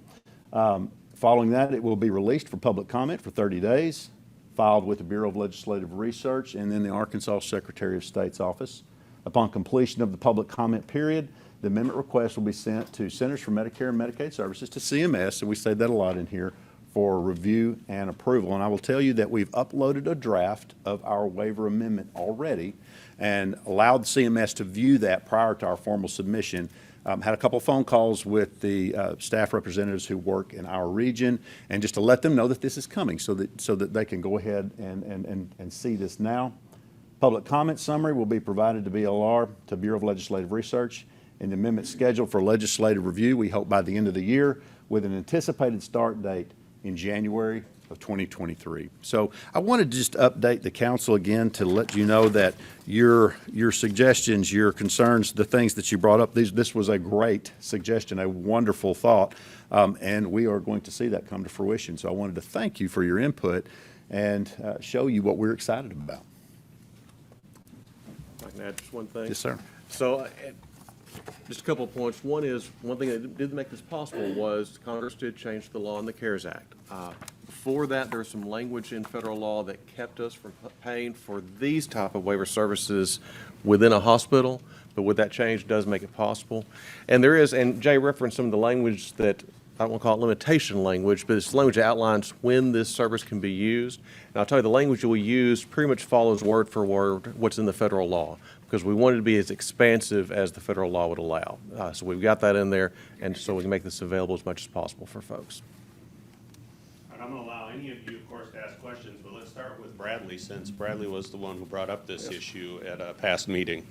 Following that, it will be released for public comment for 30 days, filed with the Bureau of Legislative Research and then the Arkansas Secretary of State's office. Upon completion of the public comment period, the amendment request will be sent to Centers for Medicare and Medicaid Services, to CMS, and we say that a lot in here, for review and approval. And I will tell you that we've uploaded a draft of our waiver amendment already and allowed CMS to view that prior to our formal submission. Had a couple of phone calls with the staff representatives who work in our region, and just to let them know that this is coming so that they can go ahead and see this now. Public comment summary will be provided to BLR, to Bureau of Legislative Research, and the amendment scheduled for legislative review, we hope by the end of the year, with an anticipated start date in January of 2023. So I wanted to just update the council again to let you know that your suggestions, your concerns, the things that you brought up, this was a great suggestion, a wonderful thought, and we are going to see that come to fruition. So I wanted to thank you for your input and show you what we're excited about. I can add just one thing. Yes, sir. So, just a couple of points. One thing that did make this possible was Congress did change the law in the CARES Act. Before that, there was some language in federal law that kept us from paying for these type of waiver services within a hospital, but with that change, it does make it possible. And there is, and Jay referenced some of the language that, I don't want to call it limitation language, but it's language that outlines when this service can be used. And I'll tell you, the language that we use pretty much follows word for word what's in the federal law, because we wanted to be as expansive as the federal law would allow. So we've got that in there, and so we can make this available as much as possible for folks. All right, I'm going to allow any of you, of course, to ask questions, but let's start with Bradley, since Bradley was the one who brought up this issue at a past meeting.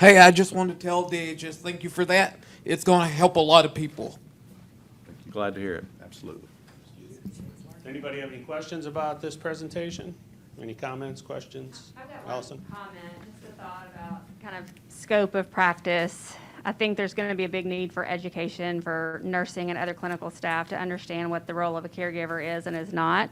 Hey, I just wanted to tell DHS thank you for that. It's going to help a lot of people. Glad to hear it. Absolutely. Anybody have any questions about this presentation? Any comments, questions? I've got Allison? one comment, just a thought about kind of scope of practice, I think there's going to be a big need for education for nursing and other clinical staff to understand what the role of a caregiver is and is not.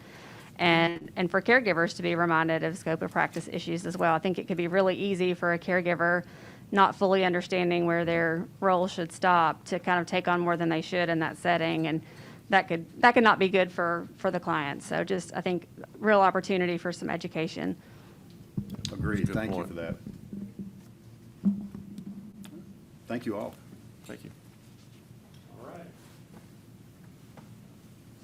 And for caregivers to be reminded of scope of practice issues as well. I think it could be really easy for a caregiver not fully understanding where their role should stop to kind of take on more than they should in that setting. And that could not be good for the client. So just, I think, real opportunity for some education. Agreed. Good Thank you point. for that. Thank you all. Thank you. All right.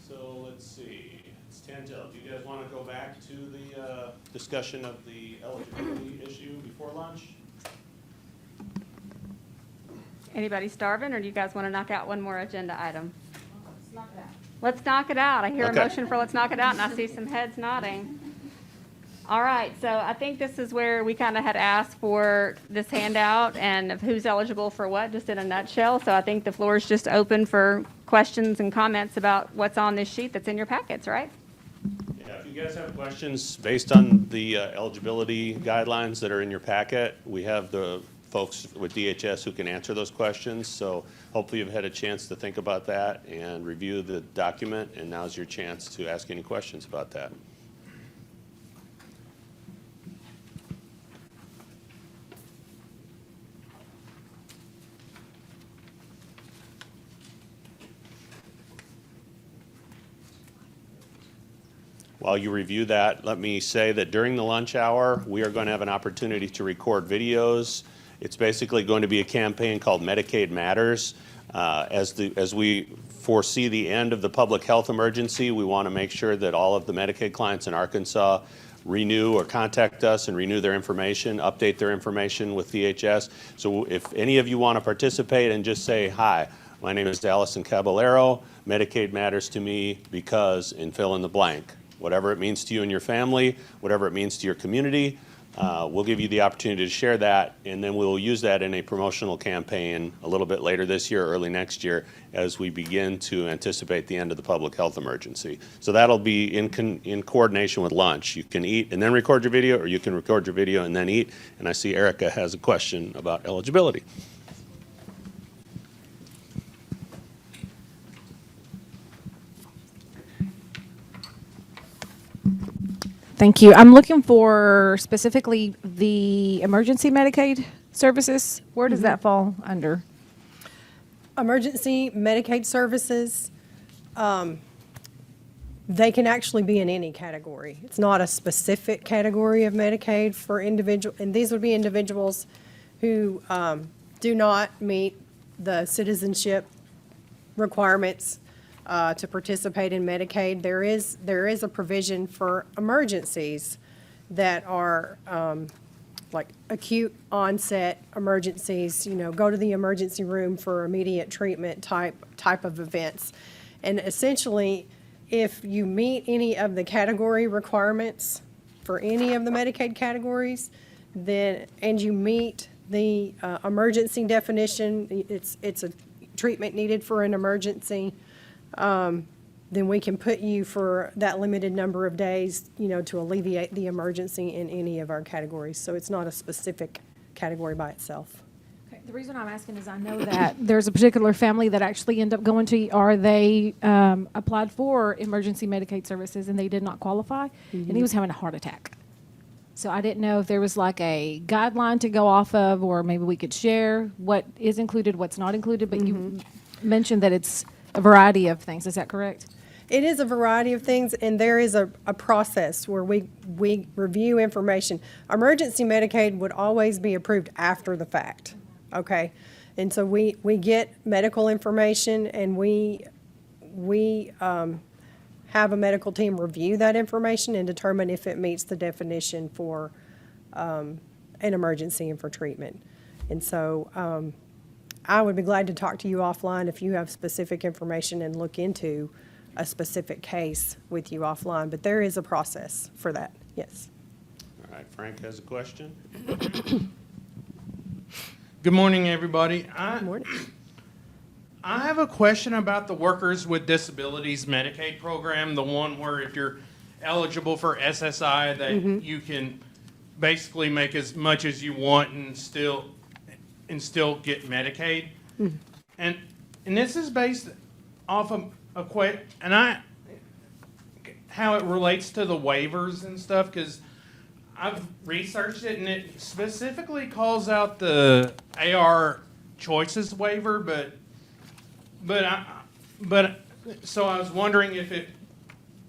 So let's see, it's 10 till. Do you guys want to go back to the discussion of the eligibility issue before lunch? Anybody starving, or do you guys want to knock out one more agenda item? Let's knock it out. I hear a Okay. motion for let's knock it out, and I see some heads nodding. All right, so I think this is where we kind of had asked for this handout and of who's eligible for what, just in a nutshell. So I think the floor is just open for questions and comments about what's on this sheet that's in your packets, right? Yeah, if you guys have questions based on the eligibility guidelines that are in your packet, we have the folks with DHS who can answer those questions. So hopefully you've had a chance to think about that and review the document, and now's your chance to ask any questions about that. While you review that, let me say that during the lunch hour, we are going to have an opportunity to record videos. It's basically going to be a campaign called Medicaid Matters. As we foresee the end of the public health emergency, we want to make sure that all of the Medicaid clients in Arkansas renew or contact us and renew their information, update their information with DHS. So if any of you want to participate and just say, hi, my name is Allison Caballero, Medicaid matters to me because, and fill in the blank. Whatever it means to you and your family, whatever it means to your community, we'll give you the opportunity to share that, and then we'll use that in a promotional campaign a little bit later this year, early next year, as we begin to anticipate the end of the public health emergency. So that'll be in coordination with lunch. You can eat and then record your video, or you can record your video and then eat. And I see Erica has a question about eligibility. Thank you. I'm looking for specifically the emergency Medicaid services. Where does that fall under? Emergency Medicaid services, they can actually be in any category. It's not a specific category of Medicaid for individual, and these would be individuals who do not meet the citizenship requirements to participate in Medicaid. There is a provision for emergencies that are like acute onset emergencies, go to the emergency room for immediate treatment type of events. And essentially, if you meet any of the category requirements for any of the Medicaid categories, and you meet the emergency definition, it's a treatment needed for an emergency, then we can put you for that limited number of days, to alleviate the emergency in any of our categories. So it's not a specific category by itself. Okay, the reason I'm asking is I know that there's a particular family that actually ended up going to, or they applied for emergency Medicaid services and they did not qualify, and he was having a heart attack. So I didn't know if there was like a guideline to go off of, or maybe we could share what is included, what's not included, but you mentioned that it's a variety of things. Is that correct? It is a variety of things, and there is a process where we review information. Emergency Medicaid would always be approved after the fact, okay? And so we get medical information, and we have a medical team review that information and determine if it meets the definition for an emergency and for treatment. And so I would be glad to talk to you offline if you have specific information and look into a specific case with you offline, but there is a process for that, yes. All right, Frank has a question. Good morning, everybody. Good morning. I have a question about the Workers with Disabilities Medicaid program, the one where if you're eligible for SSI, that you can basically make as much as you want and still get Medicaid. And this is based off of how it relates to the waivers and stuff, because I've researched it and it specifically calls out the AR choices waiver, but so I was wondering if it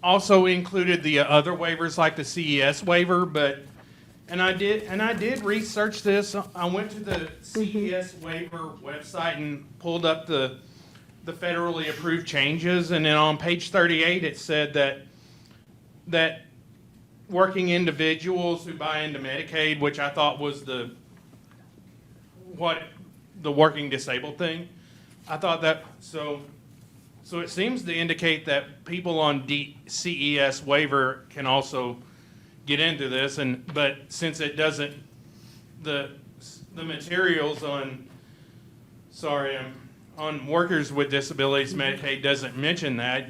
also included the other waivers like the CES waiver, and I did research this. I went to the CES waiver website and pulled up the federally approved changes, and then on page 38 it said that working individuals who buy into Medicaid, which I thought was the working disabled thing. I thought that so it seems to indicate that people on CES waiver can also get into this, but since it doesn't, the materials on workers with disabilities Medicaid doesn't mention that.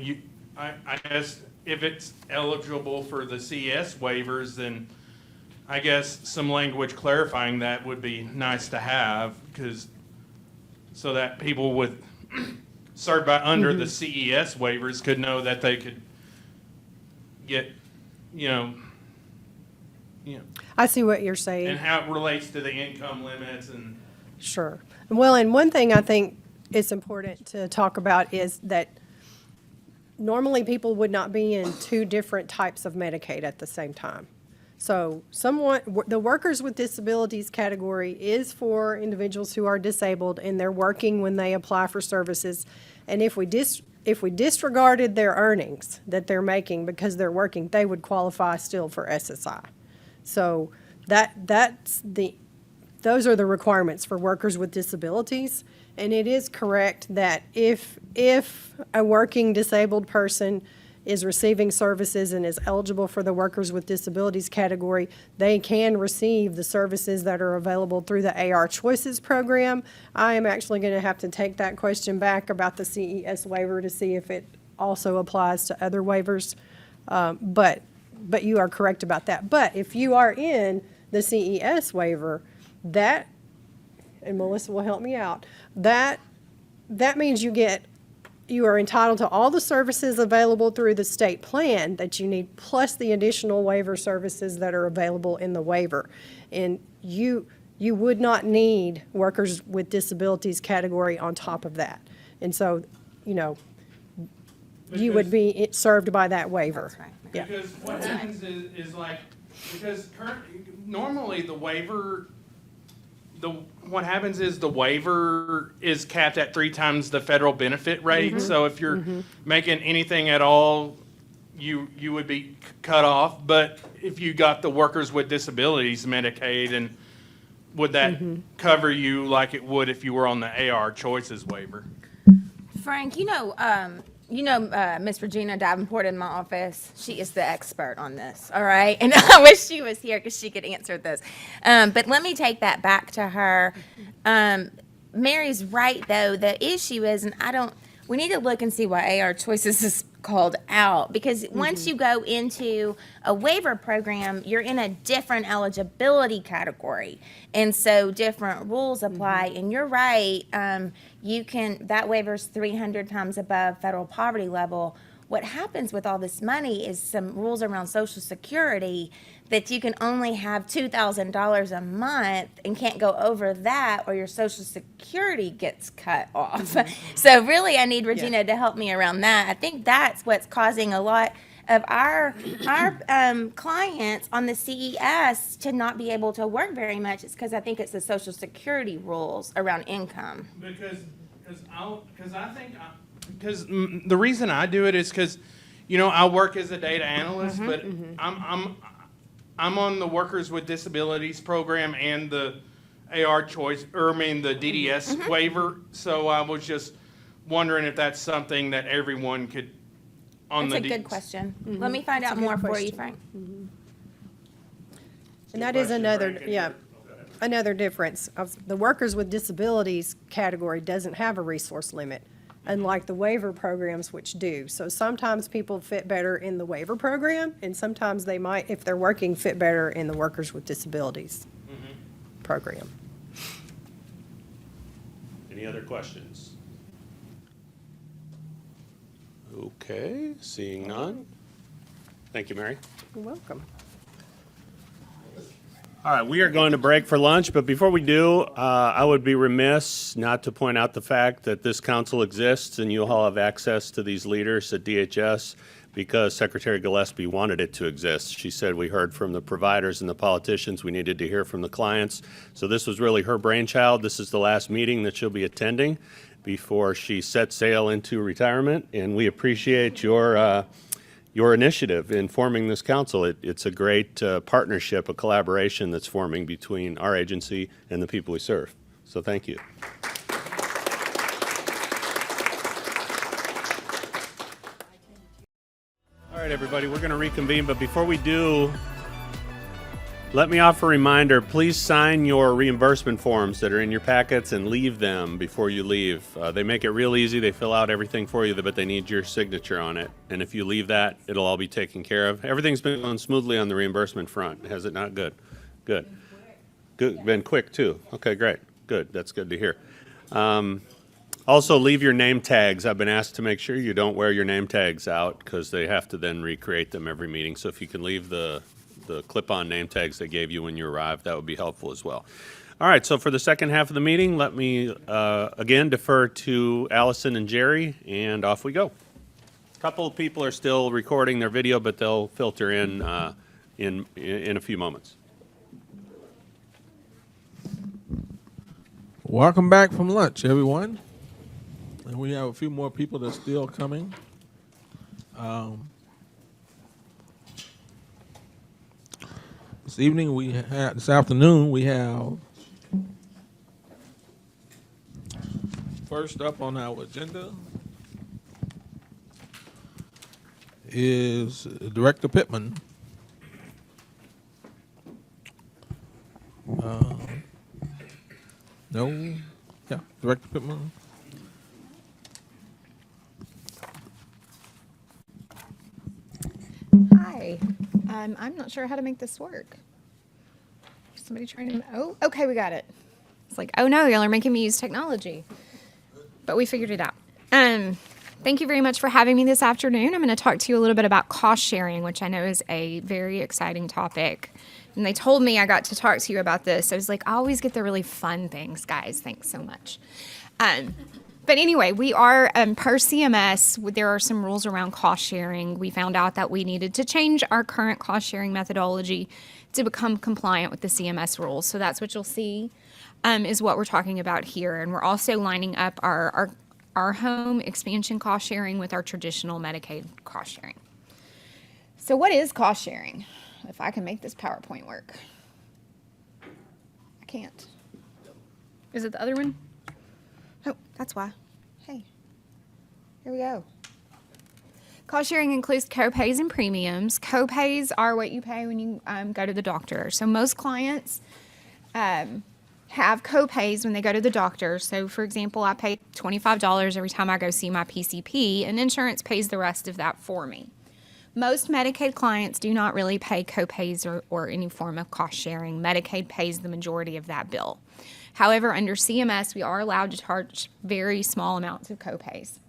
I guess if it's eligible for the CES waivers, then I guess some language clarifying that would be nice to have, so that people with served by under the CES waivers could know that they could get, I see what you're saying. and how it relates to the income limits and. Sure. Well, and one thing I think it's important to talk about is that normally people would not be in two different types of Medicaid at the same time. So the workers with disabilities category is for individuals who are disabled and they're working when they apply for services. And if we disregarded their earnings that they're making because they're working, they would qualify still for SSI. So those are the requirements for workers with disabilities. And it is correct that if a working disabled person is receiving services and is eligible for the workers with disabilities category, they can receive the services that are available through the AR Choices program. I am actually going to have to take that question back about the CES waiver to see if it also applies to other waivers. But you are correct about that. But if you are in the CES waiver, and Melissa will help me out, that means you are entitled to all the services available through the state plan that you need, plus the additional waiver services that are available in the waiver. And you would not need workers with disabilities category on top of that. And so, you would be served by that waiver. That's right. Yeah. Because what happens is normally the waiver, what happens is the waiver is capped at 3 times the federal benefit rate. So if you're making anything at all, you would be cut off. But if you got the workers with disabilities Medicaid, and would that cover you like it would if you were on the AR Choices waiver? Frank, Miss Regina Davenport in my office, she is the expert on this, all right? And I wish she was here because she could answer this. But let me take that back to her. Mary's right, though. The issue is, we need to look and see what AR Choices is called out, because once you go into a waiver program, you're in a different eligibility category. And so different rules apply. And you're right, that waiver's 300 times above federal poverty level. What happens with all this money is some rules around Social Security that you can only have $2,000 a month and can't go over that, or your Social Security gets cut off. So really, I need Regina to help me around that. I think that's what's causing a lot of our clients on the CES to not be able to work very much. It's because I think it's the Social Security rules around income. Because the reason I do it is because, I work as a data analyst, but I'm on the Workers with Disabilities program and the AR Choice, the DDS waiver. So I was just wondering if that's something that everyone could on That's the. a good question. Let me find out more for you, Frank. And that is another difference. The workers with disabilities category doesn't have a resource limit. unlike the waiver programs, which do. So sometimes people fit better in the waiver program, and sometimes they might, if they're working, fit better in the Workers with Disabilities program. Any other questions? Okay, seeing none. Thank you, Mary. You're welcome. All right, we are going to break for lunch, but before we do, I would be remiss not to point out the fact that this council exists and you'll all have access to these leaders at DHS because Secretary Gillespie wanted it to exist. She said we heard from the providers and the politicians, we needed to hear from the clients. So this was really her brainchild. This is the last meeting that she'll be attending before she sets sail into retirement, and we appreciate your initiative in forming this council. It's a great partnership, a collaboration that's forming between our agency and the people we serve. So thank you. All right, everybody, we're going to reconvene, but before we do, let me offer a reminder. Please sign your reimbursement forms that are in your packets and leave them before you leave. They make it real easy. They fill out everything for you, but they need your signature on it. And if you leave that, it'll all be taken care of. Everything's been going smoothly on the reimbursement front, has it not? Good. Good. Good. Been quick, too. Okay, great. Good. That's good to hear. Also, leave your name tags. I've been asked to make sure you don't wear your name tags out because they have to then recreate them every meeting. So if you can leave the clip-on name tags they gave you when you arrived, that would be helpful as well. All right, so for the second half of the meeting, let me again defer to Allison and Jerry, and off we go. A couple of people are still recording their video, but they'll filter in a few moments. Welcome back from lunch, everyone. And we have a few more people that's still coming. This afternoon, we have first up on our agenda is Director Pittman. Director Pittman. Hi. I'm not sure how to make this work. Somebody trying to. Oh, okay, we got it. It's like, oh no, y'all are making me use technology. But we figured it out. Thank you very much for having me this afternoon. I'm going to talk to you a little bit about cost sharing, which I know is a very exciting topic. And they told me I got to talk to you about this. I was like, I always get the really fun things, guys. Thanks so much. But anyway, we are, per CMS, there are some rules around cost sharing. We found out that we needed to change our current cost sharing methodology to become compliant with the CMS rules. So that's what you'll see is what we're talking about here. And we're also lining up our home expansion cost sharing with our traditional Medicaid cost sharing. So what is cost sharing? If I can make this PowerPoint work. I can't. Is it the other one? Oh, that's why. Hey, here we go. Cost sharing includes copays and premiums. Copays are what you pay when you go to the doctor. So most clients have copays when they go to the doctor. So for example, I pay $25 every time I go see my PCP, and insurance pays the rest of that for me. Most Medicaid clients do not really pay copays or any form of cost sharing. Medicaid pays the majority of that bill. However, under CMS, we are allowed to charge very small amounts of copays.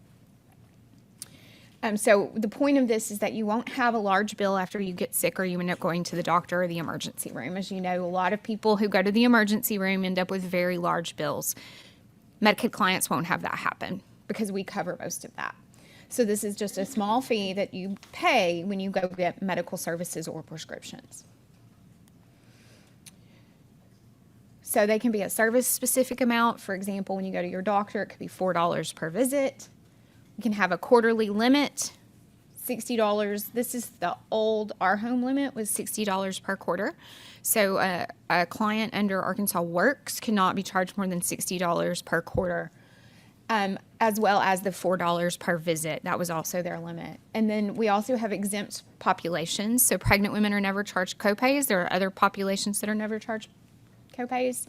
So the point of this is that you won't have a large bill after you get sick or you end up going to the doctor or the emergency room. As you know, a lot of people who go to the emergency room end up with very large bills. Medicaid clients won't have that happen because we cover most of that. So this is just a small fee that you pay when you go get medical services or prescriptions. So they can be a service-specific amount. For example, when you go to your doctor, it could be $4 per visit. You can have a quarterly limit, $60. This is the old, our home limit was $60 per quarter. So a client under Arkansas Works cannot be charged more than $60 per quarter, as well as the $4 per visit. That was also their limit. And then we also have exempt populations. So pregnant women are never charged copays. There are other populations that are never charged copays.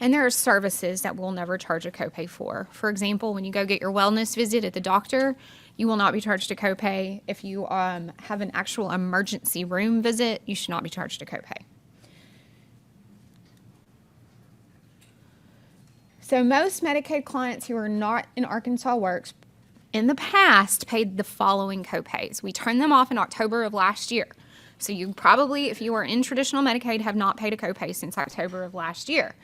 And there are services that we'll never charge a copay for. For example, when you go get your wellness visit at the doctor, you will not be charged a copay. If you have an actual emergency room visit, you should not be charged a copay. So most Medicaid clients who are not in Arkansas Works in the past paid the following copays. We turned them off in October of last year. So you probably, if you are in traditional Medicaid, have not paid a copay since October of last year.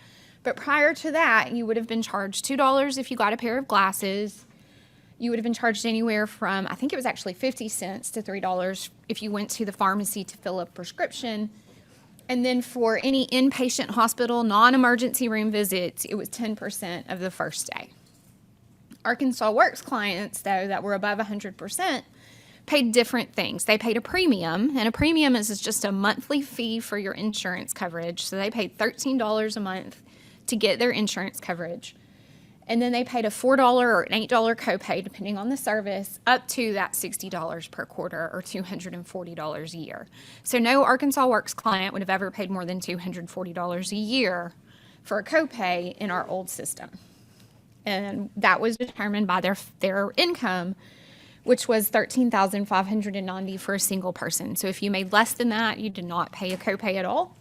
But prior to that, you would have been charged $2 if you got a pair of glasses. You would have been charged anywhere from, I think it was actually 50 cents to $3 if you went to the pharmacy to fill a prescription. And then for any inpatient hospital, non-emergency room visits, it was 10% of the first day. Arkansas Works clients, though, that were above 100%, paid different things. They paid a premium, and a premium is just a monthly fee for your insurance coverage. So they paid $13 a month to get their insurance coverage. And then they paid a $4 or an $8 copay, depending on the service, up to that $60 per quarter or $240 a year. So no Arkansas Works client would have ever paid more than $240 a year for a copay in our old system. And that was determined by their income, which was $13,590 for a single person. So if you made less than that, you did not pay a copay at all.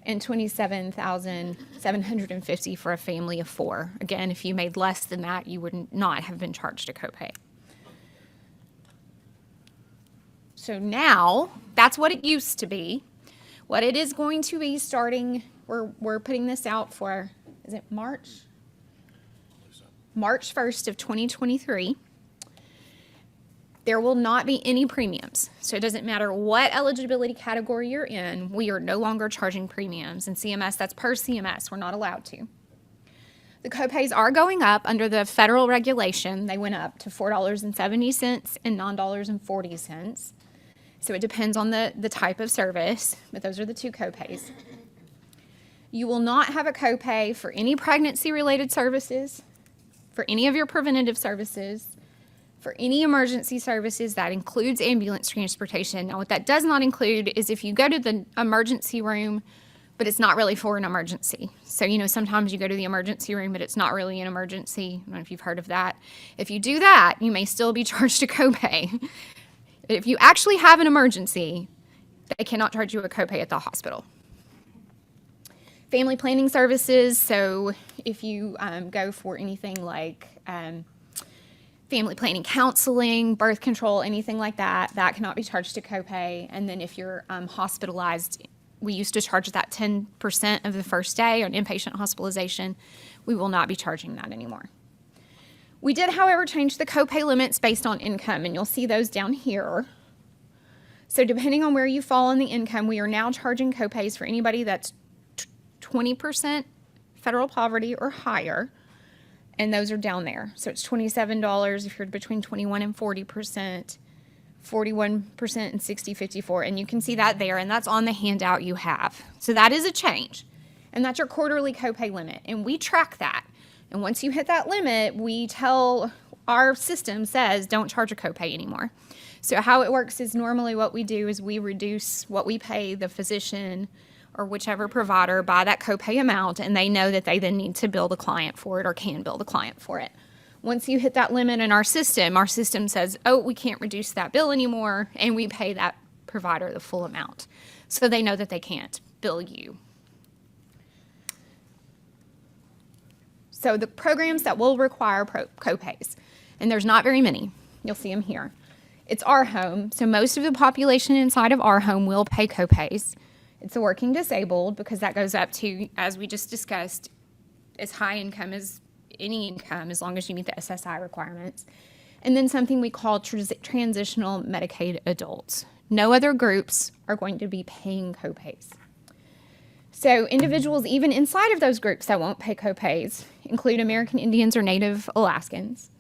And $27,750 for a family of 4. Again, if you made less than that, you would not have been charged a copay. So now, that's what it used to be. What it is going to be starting, we're putting this out for, is it March? March 1st of 2023. There will not be any premiums. So it doesn't matter what eligibility category you're in, we are no longer charging premiums. And CMS, that's per CMS, we're not allowed to. The copays are going up under the federal regulation. They went up to $4.70 and $9.40. So it depends on the type of service, but those are the two copays. You will not have a copay for any pregnancy-related services, for any of your preventative services, for any emergency services. That includes ambulance transportation. Now, what that does not include is if you go to the emergency room, but it's not really for an emergency. So, sometimes you go to the emergency room, but it's not really an emergency. I don't know if you've heard of that. If you do that, you may still be charged a copay. But if you actually have an emergency, they cannot charge you a copay at the hospital. Family planning services. So if you go for anything like family planning counseling, birth control, anything like that, that cannot be charged a copay. And then if you're hospitalized, we used to charge that 10% of the first day on inpatient hospitalization. We will not be charging that anymore. We did, however, change the copay limits based on income, and you'll see those down here. So depending on where you fall in the income, we are now charging copays for anybody that's 20% federal poverty or higher. And those are down there. So it's $27 if you're between 21 and 40%, 41% and 60-54. And you can see that there, and that's on the handout you have. So that is a change. And that's your quarterly copay limit. And we track that. And once you hit that limit, we tell, our system says don't charge a copay anymore. So how it works is normally what we do is we reduce what we pay the physician or whichever provider by that copay amount, and they know that they then need to bill the client for it or can bill the client for it. Once you hit that limit in our system says, oh, we can't reduce that bill anymore, and we pay that provider the full amount. So they know that they can't bill you. So the programs that will require copays, and there's not very many, you'll see them here. It's Our Home, so most of the population inside of Our Home will pay copays. It's a working disabled because that goes up to, as we just discussed, as high income as any income as long as you meet the SSI requirements. And then something we call transitional Medicaid adults. No other groups are going to be paying copays. So individuals even inside of those groups that won't pay copays include American Indians or Native Alaskans,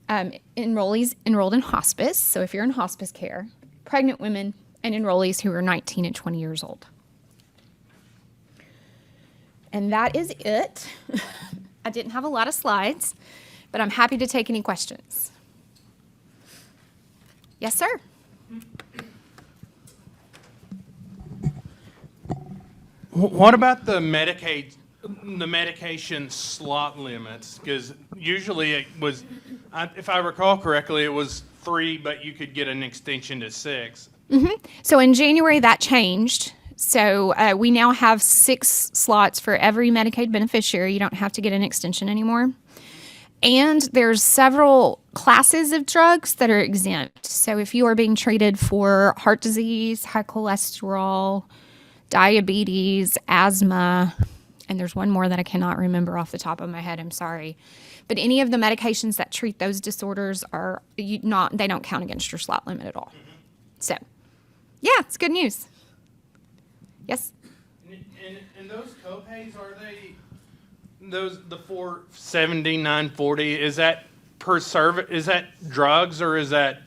enrollees enrolled in hospice, so if you're in hospice care, pregnant women, and enrollees who are 19 and 20 years old. And that is it. I didn't have a lot of slides, but I'm happy to take any questions. Yes, sir. What about the Medicaid the medication slot limits, because usually it was, if I recall correctly, it was 3, but you could get an extension to 6. So in January, that changed. So we now have 6 slots for every Medicaid beneficiary. You don't have to get an extension anymore. And there's several classes of drugs that are exempt. So if you are being treated for heart disease, high cholesterol, diabetes, asthma, and there's one more that I cannot remember off the top of my head, I'm sorry. But any of the medications that treat those disorders are they don't count against your slot limit at all. So, yeah, it's good news. Yes? And those copays, are they, the $470, $940, is that per service, is that drugs, or is that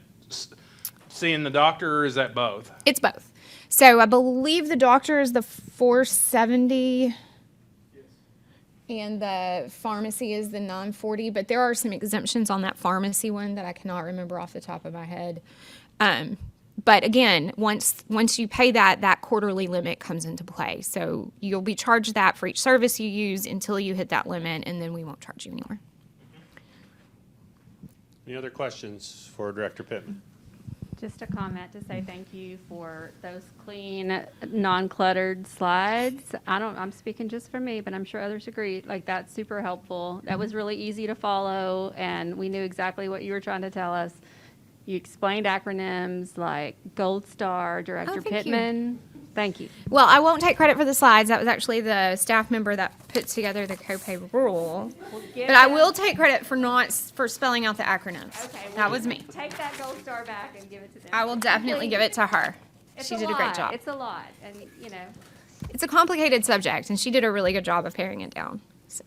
seeing the doctor, or is that both? It's both. So I believe the doctor is the $470 and the pharmacy is the $940, but there are some exemptions on that pharmacy one that I cannot remember off the top of my head. But again, once you pay that quarterly limit comes into play. So you'll be charged that for each service you use until you hit that limit, and then we won't charge you anymore. Any other questions for Director Pittman? Just a comment to say thank you for those clean, non-cluttered slides. I'm speaking just for me, but I'm sure others agree. Like, that's super helpful. That was really easy to follow, and we knew exactly what you were trying to tell us. You explained acronyms like Gold Star, Director Pittman. Thank you. Well, I won't take credit for the slides. That was actually the staff member that put together the copay rule. But I will take credit for spelling out the acronyms. Okay, well, that was me. Take that Gold Star back and give it to them. I will definitely give it to her. She did a great job. It's a lot, and It's a complicated subject, and she did a really good job of paring it down. So.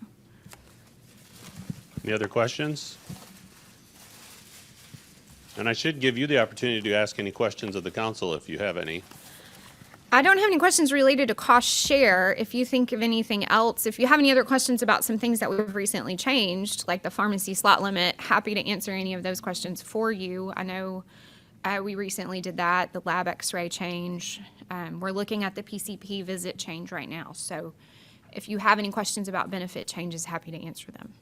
Any other questions? And I should give you the opportunity to ask any questions of the council if you have any. I don't have any questions related to cost share. If you think of anything else, if you have any other questions about some things that we've recently changed, like the pharmacy slot limit, happy to answer any of those questions for you. I know we recently did that, the lab x-ray change. We're looking at the PCP visit change right now. So if you have any questions about benefit changes, happy to answer them.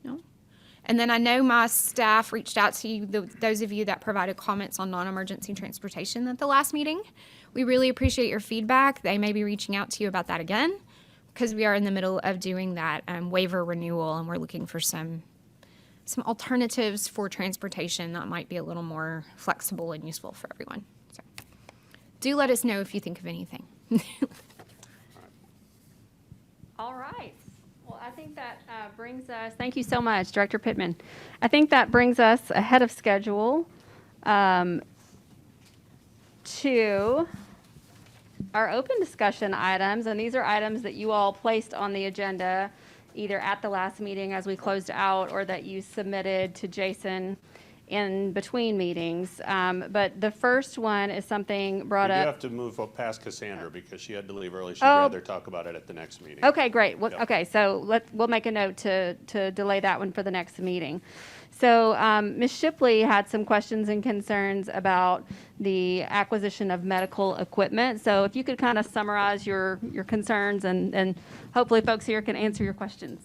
No? And then I know my staff reached out to you, those of you that provided comments on non-emergency transportation at the last meeting. We really appreciate your feedback. They may be reaching out to you about that again, because we are in the middle of doing that waiver renewal, and we're looking for some alternatives for transportation that might be a little more flexible and useful for everyone. So do let us know if you think of anything. All right. Well, I think that brings us, thank you so much, Director Pittman. I think that brings us ahead of schedule to our open discussion items. And these are items that you all placed on the agenda either at the last meeting as we closed out, or that you submitted to Jason in between meetings. But the first one is something brought We do up. have to move past Cassandra because she had to leave early. She'd rather talk about it at the next meeting. Okay, great. Well, Yep. Okay, so we'll make a note to delay that one for the next meeting. So Ms. Shipley had some questions and concerns about the acquisition of medical equipment. So if you could kind of summarize your concerns, and hopefully folks here can answer your questions.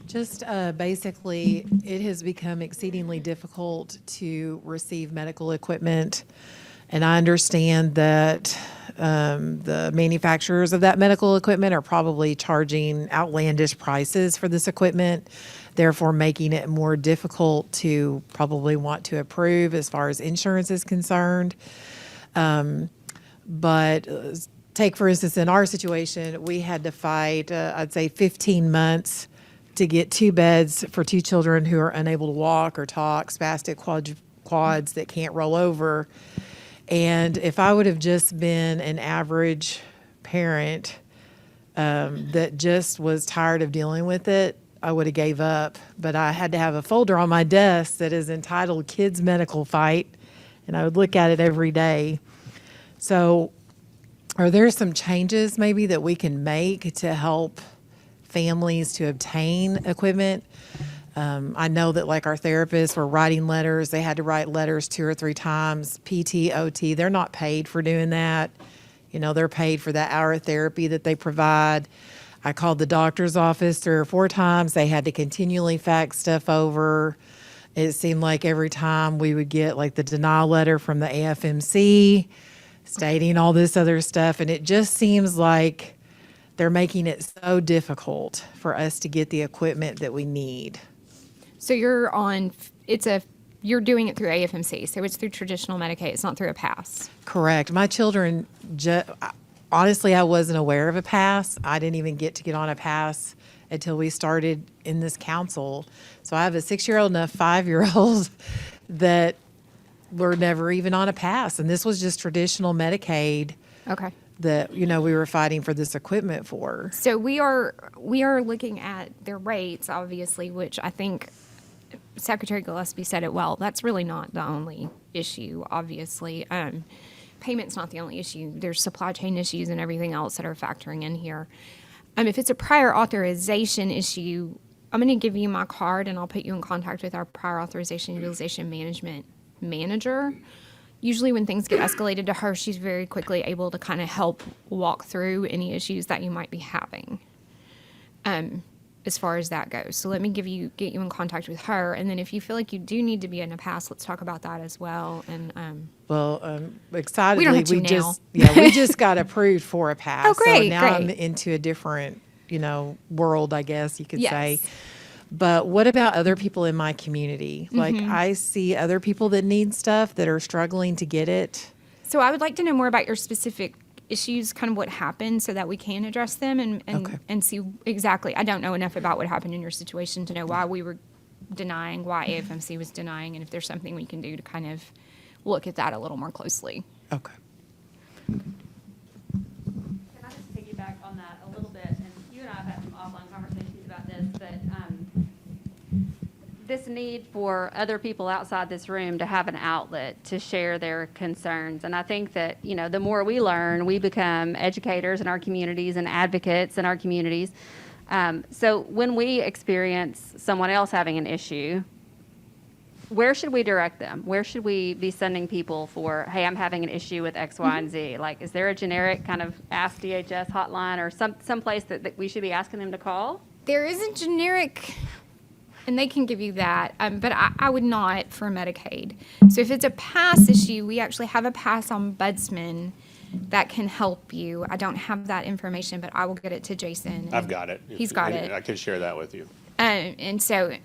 Just basically, it has become exceedingly difficult to receive medical equipment. And I understand that the manufacturers of that medical equipment are probably charging outlandish prices for this equipment, therefore making it more difficult to probably want to approve as far as insurance is concerned. But take, for instance, in our situation, we had to fight, I'd say 15 months to get 2 beds for 2 children who are unable to walk or talk, spastic quads that can't roll over. And if I would have just been an average parent that just was tired of dealing with it, I would have gave up. But I had to have a folder on my desk that is entitled Kids Medical Fight, and I would look at it every day. So are there some changes maybe that we can make to help families to obtain equipment? I know that like our therapists were writing letters. They had to write letters 2 or 3 times. PT, OT, they're not paid for doing that. You know, they're paid for that hour of therapy that they provide. I called the doctor's office 3 or 4 times. They had to continually fax stuff over. It seemed like every time we would get like the denial letter from the AFMC stating all this other stuff. And it just seems like they're making it so difficult for us to get the equipment that we need. So you're doing it through AFMC, so it's through traditional Medicaid. It's not through a pass. Correct. My children, honestly, I wasn't aware of a pass. I didn't even get on a pass until we started in this council. So I have a 6-year-old and a 5-year-old that were never even on a pass. And this was just traditional Medicaid. Okay. That, you know, we were fighting for this equipment for. So we are looking at their rates, obviously, which I think Secretary Gillespie said it well. That's really not the only issue, obviously. Payment's not the only issue. There's supply chain issues and everything else that are factoring in here. If it's a prior authorization issue, I'm going to give you my card and I'll put you in contact with our prior authorization utilization management manager. Usually when things get escalated to her, she's very quickly able to kind of help walk through any issues that you might be having. As far as that goes. So let me get you in contact with her. And then if you feel like you do need to be in a pass, let's talk about that as well. And Excitedly, we don't have to now. we just got approved for a pass. Oh, great, So now great. I'm into a different, world, I guess you could Yes. say. But what about other people in my community? Like I see other people that need stuff that are struggling to get it. so I would like to know more about your specific issues, kind of what happened, so that we can address them and see exactly. I don't know enough about what happened in your situation to know why we were denying, why AFMC was denying, and if there's something we can do to kind of look at that a little more closely. Okay. Can I just piggyback on that a little bit? And you and I have had some offline conversations about this, but this need for other people outside this room to have an outlet to share their concerns. And I think that, the more we learn, we become educators in our communities and advocates in our communities. So when we experience someone else having an issue, where should we direct them? Where should we be sending people for, hey, I'm having an issue with X, Y, and Z? Like, is there a generic kind of Ask DHS hotline or some place that we should be asking them to call? There is a generic, and they can give you that, but I would not for Medicaid. So if it's a pass issue, we actually have a pass ombudsman that can help you. I don't have that information, but I will get it to Jason. I've got it. He's got it. I can share that with you. And so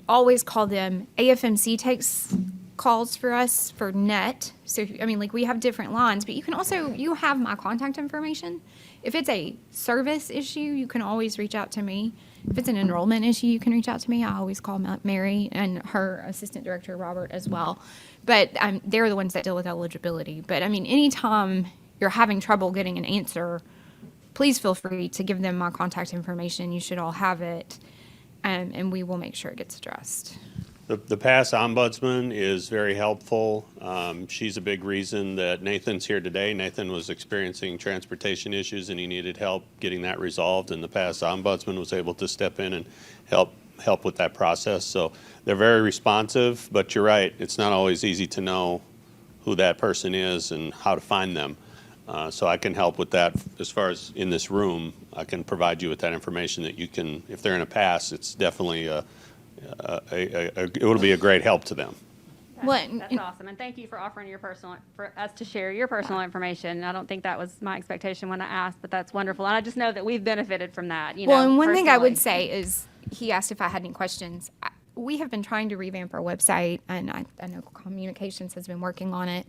always call them. AFMC takes calls for us for net. So, we have different lines, but you have my contact information. If it's a service issue, you can always reach out to me. If it's an enrollment issue, you can reach out to me. I always call Mary and her assistant director, Robert, as well. But they're the ones that deal with eligibility. But, anytime you're having trouble getting an answer, please feel free to give them my contact information. You should all have it, and we will make sure it gets addressed. The past ombudsman is very helpful. She's a big reason that Nathan's here today. Nathan was experiencing transportation issues and he needed help getting that resolved, and the past ombudsman was able to step in and help with that process. So they're very responsive, but you're right, it's not always easy to know who that person is and how to find them. So I can help with that as far as in this room. I can provide you with that information that you can, if they're in a pass, it's definitely it will be a great help to them. That's awesome, and thank you for offering for us to share your personal information. I don't think that was my expectation when I asked, but that's wonderful, and I just know that we've benefited from that. And one thing I would say is, he asked if I had any questions. We have been trying to revamp our website, and I know communications has been working on it.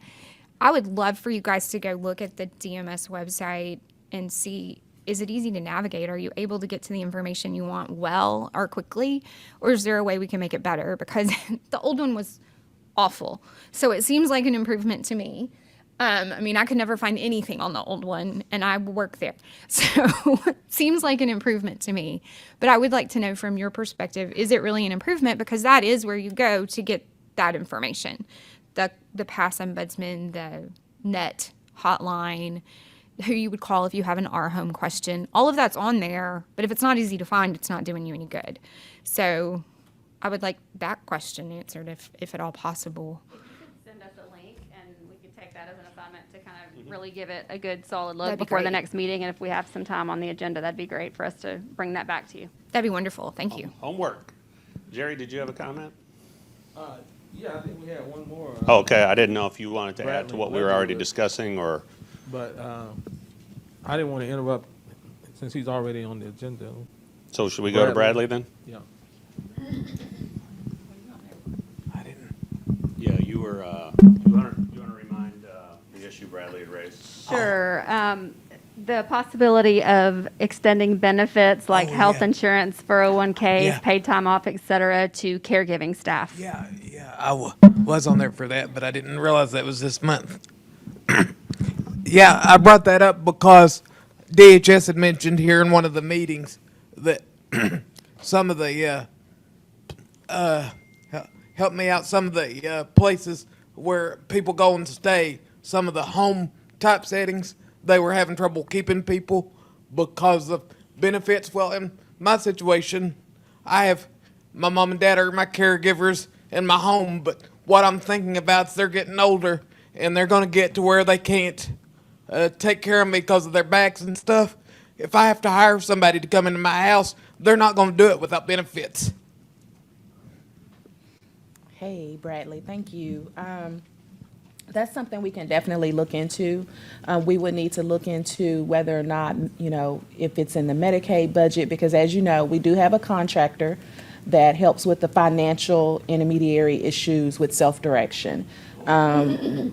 I would love for you guys to go look at the DMS website and see, is it easy to navigate? Are you able to get to the information you want well or quickly? Or is there a way we can make it better? Because the old one was awful. So it seems like an improvement to me. I could never find anything on the old one, and I work there. So it seems like an improvement to me. But I would like to know from your perspective, is it really an improvement? Because that is where you go to get that information. The pass ombudsman, the net hotline, who you would call if you have an Our Home question. All of that's on there, but if it's not easy to find, it's not doing you any good. So I would like that question answered if at all possible. If you could send us a link and we could take that as an assignment to kind of really give it a good solid look That'd be before the great. next meeting. And if we have some time on the agenda, that'd be great for us to bring that back to you. That'd be wonderful. Thank you. Homework. Jerry, did you have a comment? Yeah, I think we had one more. Okay, I didn't know if you wanted to add to Bradley what we were already Leatherwood. discussing, or, But I didn't want to interrupt since he's already on the agenda. so should we go to Bradley then? Yeah. Yeah, you were, you want to remind the issue Bradley had raised? Sure. The possibility of extending benefits like health insurance, 401ks, Yeah. paid time off, et cetera, to caregiving staff. Yeah, I was on there for that, but I didn't realize that was this month. Yeah, I brought that up because DHS had mentioned here in one of the meetings that some of the, help me out, some of the places where people go and stay, some of the home type settings, they were having trouble keeping people because of benefits. Well, in my situation, I have my mom and dad are my caregivers in my home, but what I'm thinking about is they're getting older and they're going to get to where they can't take care of me because of their backs and stuff. If I have to hire somebody to come into my house, they're not going to do it without benefits. Hey, Bradley, thank you. That's something we can definitely look into. We would need to look into whether or not, if it's in the Medicaid budget, because as you know, we do have a contractor that helps with the financial intermediary issues with self-direction.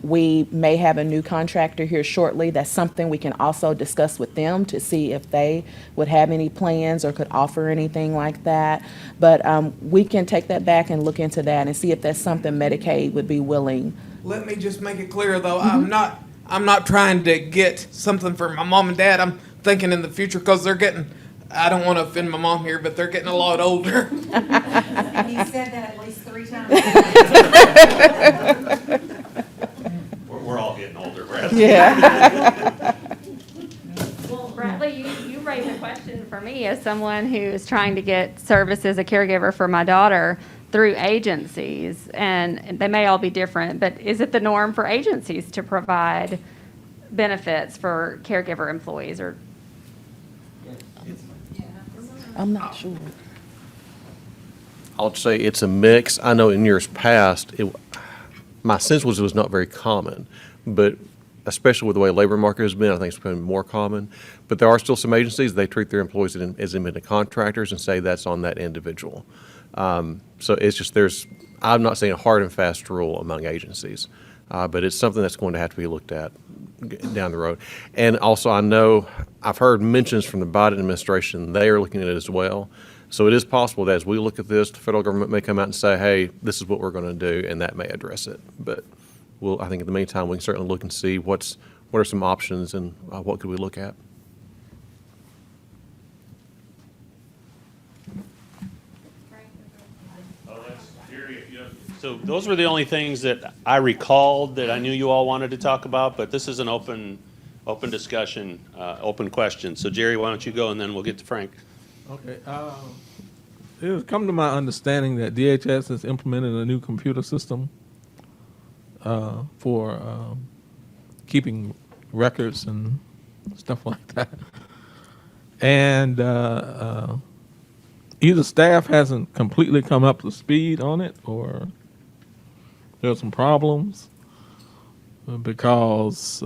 We may have a new contractor here shortly. That's something we can also discuss with them to see if they would have any plans or could offer anything like that. But we can take that back and look into that and see if that's something Medicaid would be willing. Let me just make it clear, though, I'm not trying to get something for my mom and dad. I'm thinking in the future because they're getting, I don't want to offend my mom here, but they're getting a lot older. He said that at least 3 times. We're all getting older, Bradley. Yeah. Well, Bradley, you raised a question for me as someone who is trying to get service as a caregiver for my daughter through agencies, and they may all be different, but is it the norm for agencies to provide benefits for caregiver employees, or? I'm not sure. I'll say it's a mix. I know in years past, my sense was it was not very common, but especially with the way labor market has been, I think it's becoming more common. But there are still some agencies, they treat their employees as independent contractors and say that's on that individual. So it's just I'm not saying a hard and fast rule among agencies, but it's something that's going to have to be looked at down the road. And also I know I've heard mentions from the Biden administration, they are looking at it as well. So it is possible that as we look at this, the federal government may come out and say, hey, this is what we're going to do, and that may address it. But I think in the meantime, we can certainly look and see what are some options and what could we look at. So those were the only things that I recalled that I knew you all wanted to talk about, but this is an open discussion, open question. So Jerry, why don't you go, and then we'll get to Frank. Okay. It has come to my understanding that DHS has implemented a new computer system for keeping records and stuff like that. And either staff hasn't completely come up to speed on it, or there's some problems because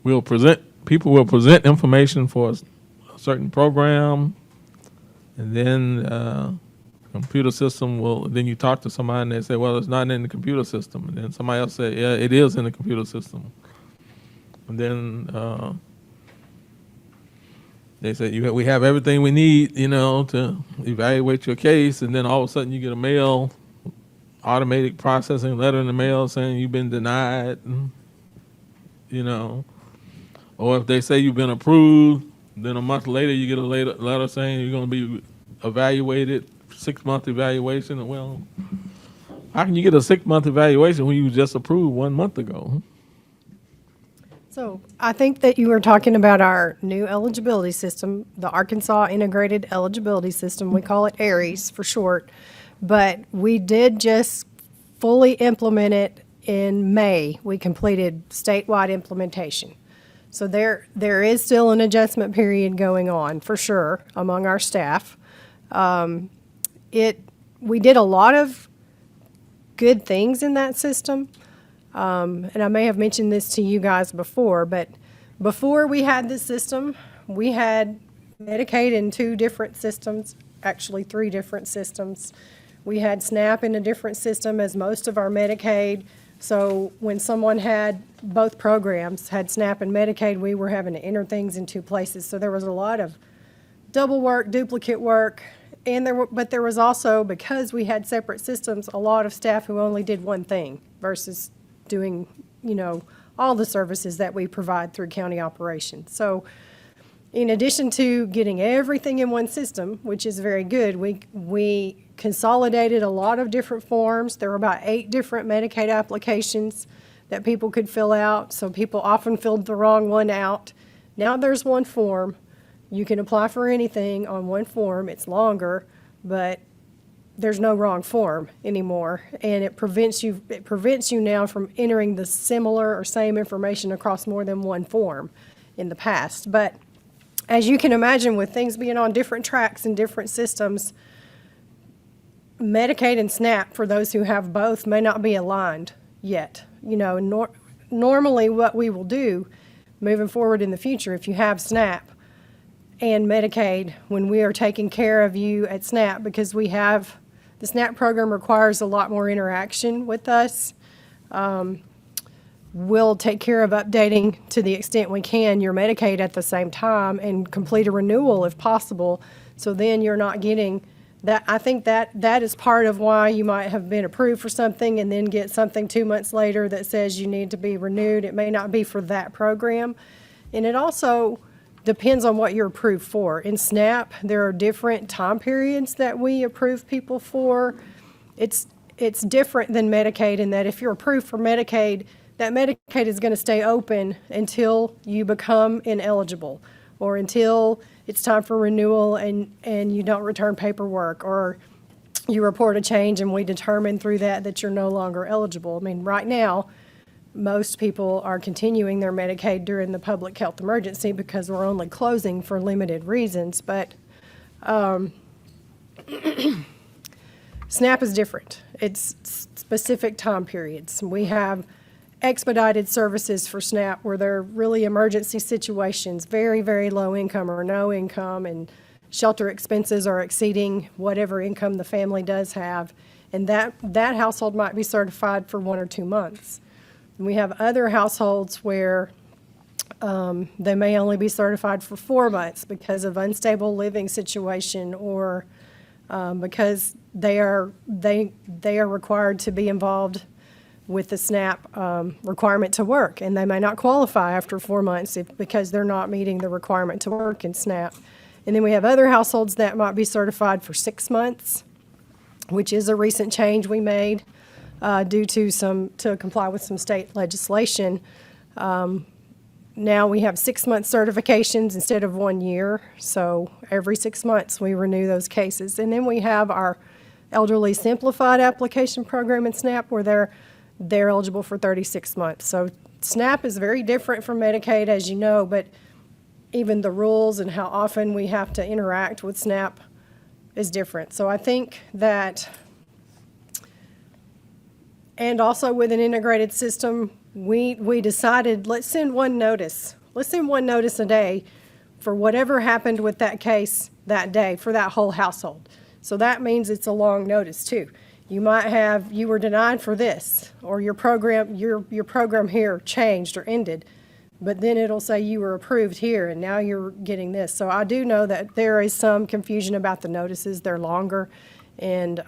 people will present information for a certain program, and then computer system then you talk to somebody and they say, well, it's not in the computer system. And then somebody else say, yeah, it is in the computer system. And then they say, we have everything we need, to evaluate your case. And then all of a sudden you get a automated processing letter in the mail saying you've been denied, or if they say you've been approved, then a month later you get a letter saying you're going to be evaluated, 6-month evaluation. Well, how can you get a 6-month evaluation when you was just approved 1 month ago? So I think that you were talking about our new eligibility system, the Arkansas Integrated Eligibility System. We call it ARIES for short. But we did just fully implement it in May, we completed statewide implementation. So there is still an adjustment period going on, for sure, among our staff. We did a lot of good things in that system. And I may have mentioned this to you guys before, but before we had this system, we had Medicaid in 2 different systems, actually 3 different systems. We had SNAP in a different system as most of our Medicaid. So when someone had both programs, had SNAP and Medicaid, we were having to enter things in 2 places. So there was a lot of double work, duplicate work, but there was also, because we had separate systems, a lot of staff who only did one thing versus doing, all the services that we provide through county operations. So in addition to getting everything in one system, which is very good, we consolidated a lot of different forms. There were about 8 different Medicaid applications that people could fill out, so people often filled the wrong one out. Now there's one form. You can apply for anything on one form. It's longer, but there's no wrong form anymore, and it prevents you now from entering the similar or same information across more than one form in the past. But as you can imagine, with things being on different tracks and different systems, Medicaid and SNAP, for those who have both, may not be aligned yet. Normally what we will do moving forward in the future, if you have SNAP and Medicaid, when we are taking care of you at SNAP, because the SNAP program requires a lot more interaction with us, we'll take care of updating to the extent we can your Medicaid at the same time and complete a renewal if possible. So then you're not getting that. I think that is part of why you might have been approved for something and then get something 2 months later that says you need to be renewed. It may not be for that program. And it also depends on what you're approved for. In SNAP, there are different time periods that we approve people for. It's different than Medicaid in that if you're approved for Medicaid, that Medicaid is going to stay open until you become ineligible or until it's time for renewal and you don't return paperwork or you report a change and we determine through that you're no longer eligible. I mean, right now, most people are continuing their Medicaid during the public health emergency because we're only closing for limited reasons. But SNAP is different. It's specific time periods. We have expedited services for SNAP where they're really emergency situations, very, very low income or no income, and shelter expenses are exceeding whatever income the family does have. And that household might be certified for 1 or 2 months. We have other households where they may only be certified for 4 months because of unstable living situation or because they are required to be involved with the SNAP requirement to work, and they may not qualify after 4 months because they're not meeting the requirement to work in SNAP. And then we have other households that might be certified for 6 months, which is a recent change we made. Due to comply with some state legislation. Now we have 6-month certifications instead of 1 year. So every 6 months we renew those cases. And then we have our elderly simplified application program in SNAP where they're eligible for 36 months. So SNAP is very different from Medicaid, as you know, but even the rules and how often we have to interact with SNAP is different. So I think that. And also with an integrated system, we decided, let's send one notice. Let's send one notice a day for whatever happened with that case that day for that whole household. So that means it's a long notice too. You might have, you were denied for this, or your program here changed or ended, but then it'll say you were approved here and now you're getting this. So I do know that there is some confusion about the notices. They're longer, and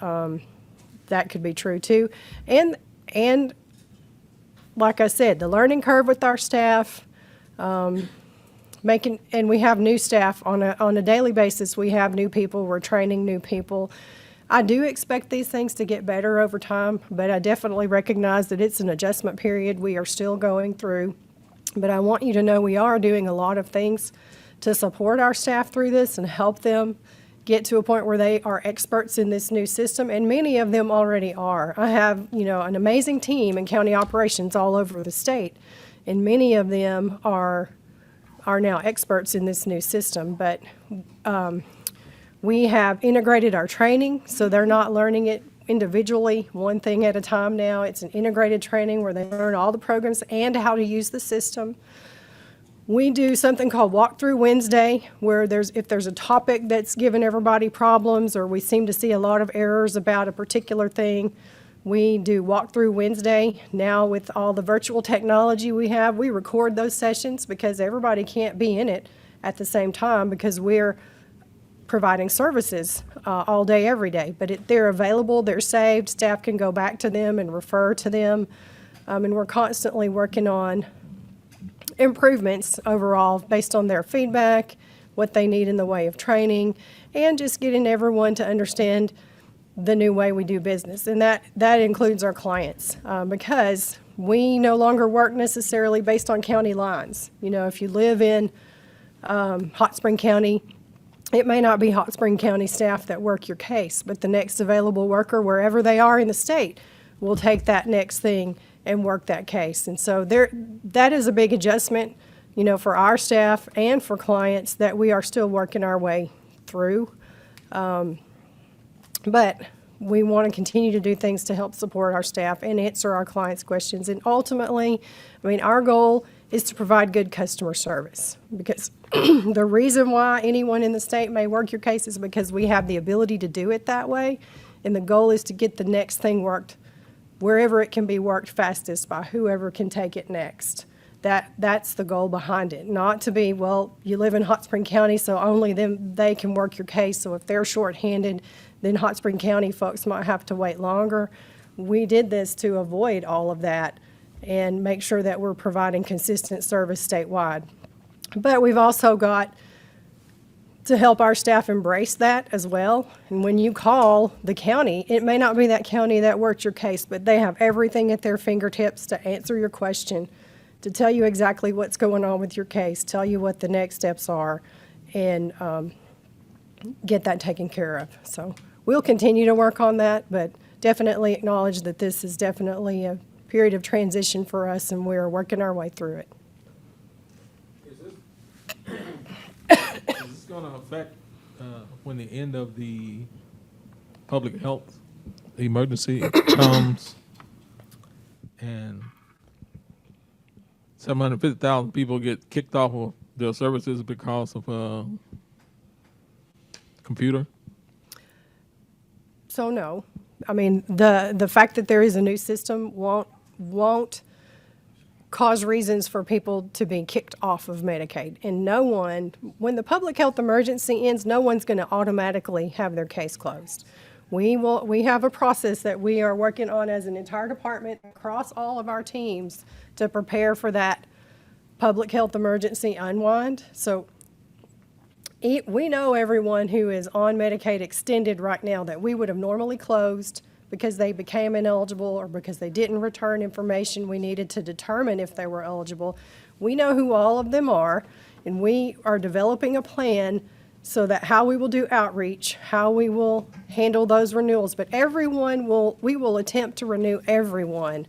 that could be true too. And like I said, the learning curve with our staff, and we have new staff on a daily basis. We have new people. We're training new people. I do expect these things to get better over time, but I definitely recognize that it's an adjustment period we are still going through. But I want you to know we are doing a lot of things to support our staff through this and help them get to a point where they are experts in this new system, and many of them already are. I have, an amazing team in county operations all over the state, and many of them are now experts in this new system. But we have integrated our training, so they're not learning it individually, one thing at a time now. It's an integrated training where they learn all the programs and how to use the system. We do something called Walkthrough Wednesday, where if there's a topic that's giving everybody problems, or we seem to see a lot of errors about a particular thing, we do Walkthrough Wednesday. Now with all the virtual technology we have, we record those sessions because everybody can't be in it at the same time because we're providing services all day, every day. But they're available, they're saved, staff can go back to them and refer to them. And we're constantly working on improvements overall based on their feedback, what they need in the way of training, and just getting everyone to understand the new way we do business. And that includes our clients, because we no longer work necessarily based on county lines. If you live in Hot Spring County, it may not be Hot Spring County staff that work your case, but the next available worker, wherever they are in the state, will take that next thing and work that case. And so that is a big adjustment, for our staff and for clients that we are still working our way through. But we want to continue to do things to help support our staff and answer our clients' questions. And ultimately, our goal is to provide good customer service, because the reason why anyone in the state may work your case is because we have the ability to do it that way. And the goal is to get the next thing worked wherever it can be worked fastest by whoever can take it next. That's the goal behind it. Not to be, well, you live in Hot Spring County, so only they can work your case. So if they're shorthanded, then Hot Spring County folks might have to wait longer. We did this to avoid all of that and make sure that we're providing consistent service statewide. But we've also got to help our staff embrace that as well. And when you call the county, it may not be that county that worked your case, but they have everything at their fingertips to answer your question, to tell you exactly what's going on with your case, tell you what the next steps are, and get that taken care of. So we'll continue to work on that, but definitely acknowledge that this is definitely a period of transition for us, and we're working our way through it. Is this going to affect when the end of the public health emergency comes and 750,000 people get kicked off of their services because of computer? So no. The fact that there is a new system won't cause reasons for people to be kicked off of Medicaid. And when the public health emergency ends, no one's going to automatically have their case closed. We have a process that we are working on as an entire department across all of our teams to prepare for that public health emergency unwind. So we know everyone who is on Medicaid extended right now that we would have normally closed because they became ineligible or because they didn't return information we needed to determine if they were eligible. We know who all of them are, and we are developing a plan so that how we will do outreach, how we will handle those renewals. But we will attempt to renew everyone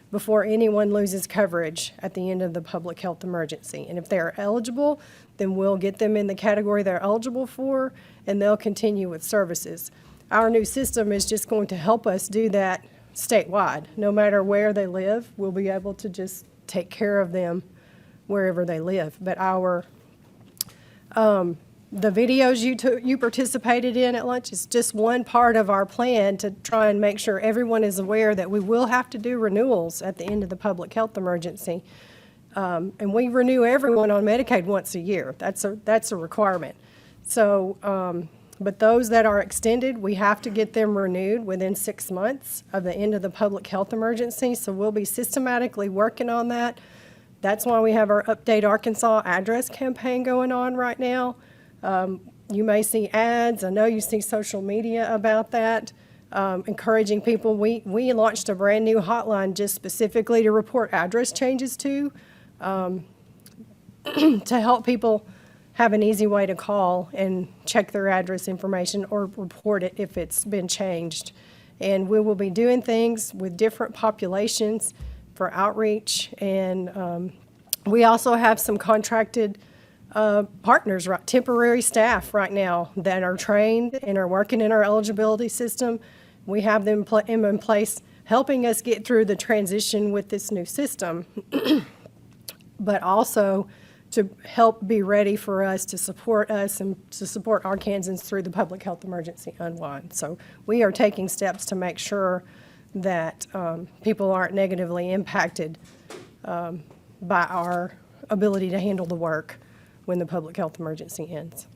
before anyone loses coverage at the end of the public health emergency. And if they're eligible, then we'll get them in the category they're eligible for, and they'll continue with services. Our new system is just going to help us do that statewide. No matter where they live, we'll be able to just take care of them wherever they live. But the videos you participated in at lunch is just one part of our plan to try and make sure everyone is aware that we will have to do renewals at the end of the public health emergency. And we renew everyone on Medicaid once a year. That's a requirement. So, but those that are extended, we have to get them renewed within 6 months of the end of the public health emergency. So we'll be systematically working on that. That's why we have our Update Arkansas address campaign going on right now. You may see ads. I know you see social media about that, encouraging people. We launched a brand new hotline just specifically to report address changes to help people have an easy way to call and check their address information or report it if it's been changed. And we will be doing things with different populations for outreach. And we also have some contracted partners, temporary staff right now that are trained and are working in our eligibility system. We have them in place helping us get through the transition with this new system, but also to help be ready for us and to support Arkansans through the public health emergency unwind. So we are taking steps to make sure that people aren't negatively impacted by our ability to handle the work when the public health emergency ends.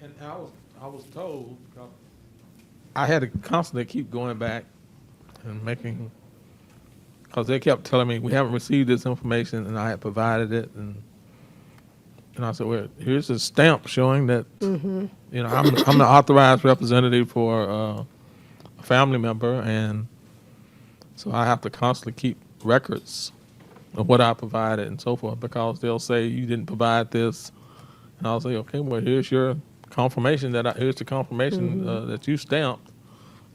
And I was told, I had to constantly keep going back and making, because they kept telling me, we haven't received this information, and I had provided it, and I said, well, here's a stamp showing that, you know, I'm the authorized representative for a family member, and so I have to constantly keep records of what I provided and so forth, because they'll say you didn't provide this, and I'll say, okay, well, here's your confirmation here's the confirmation that you stamped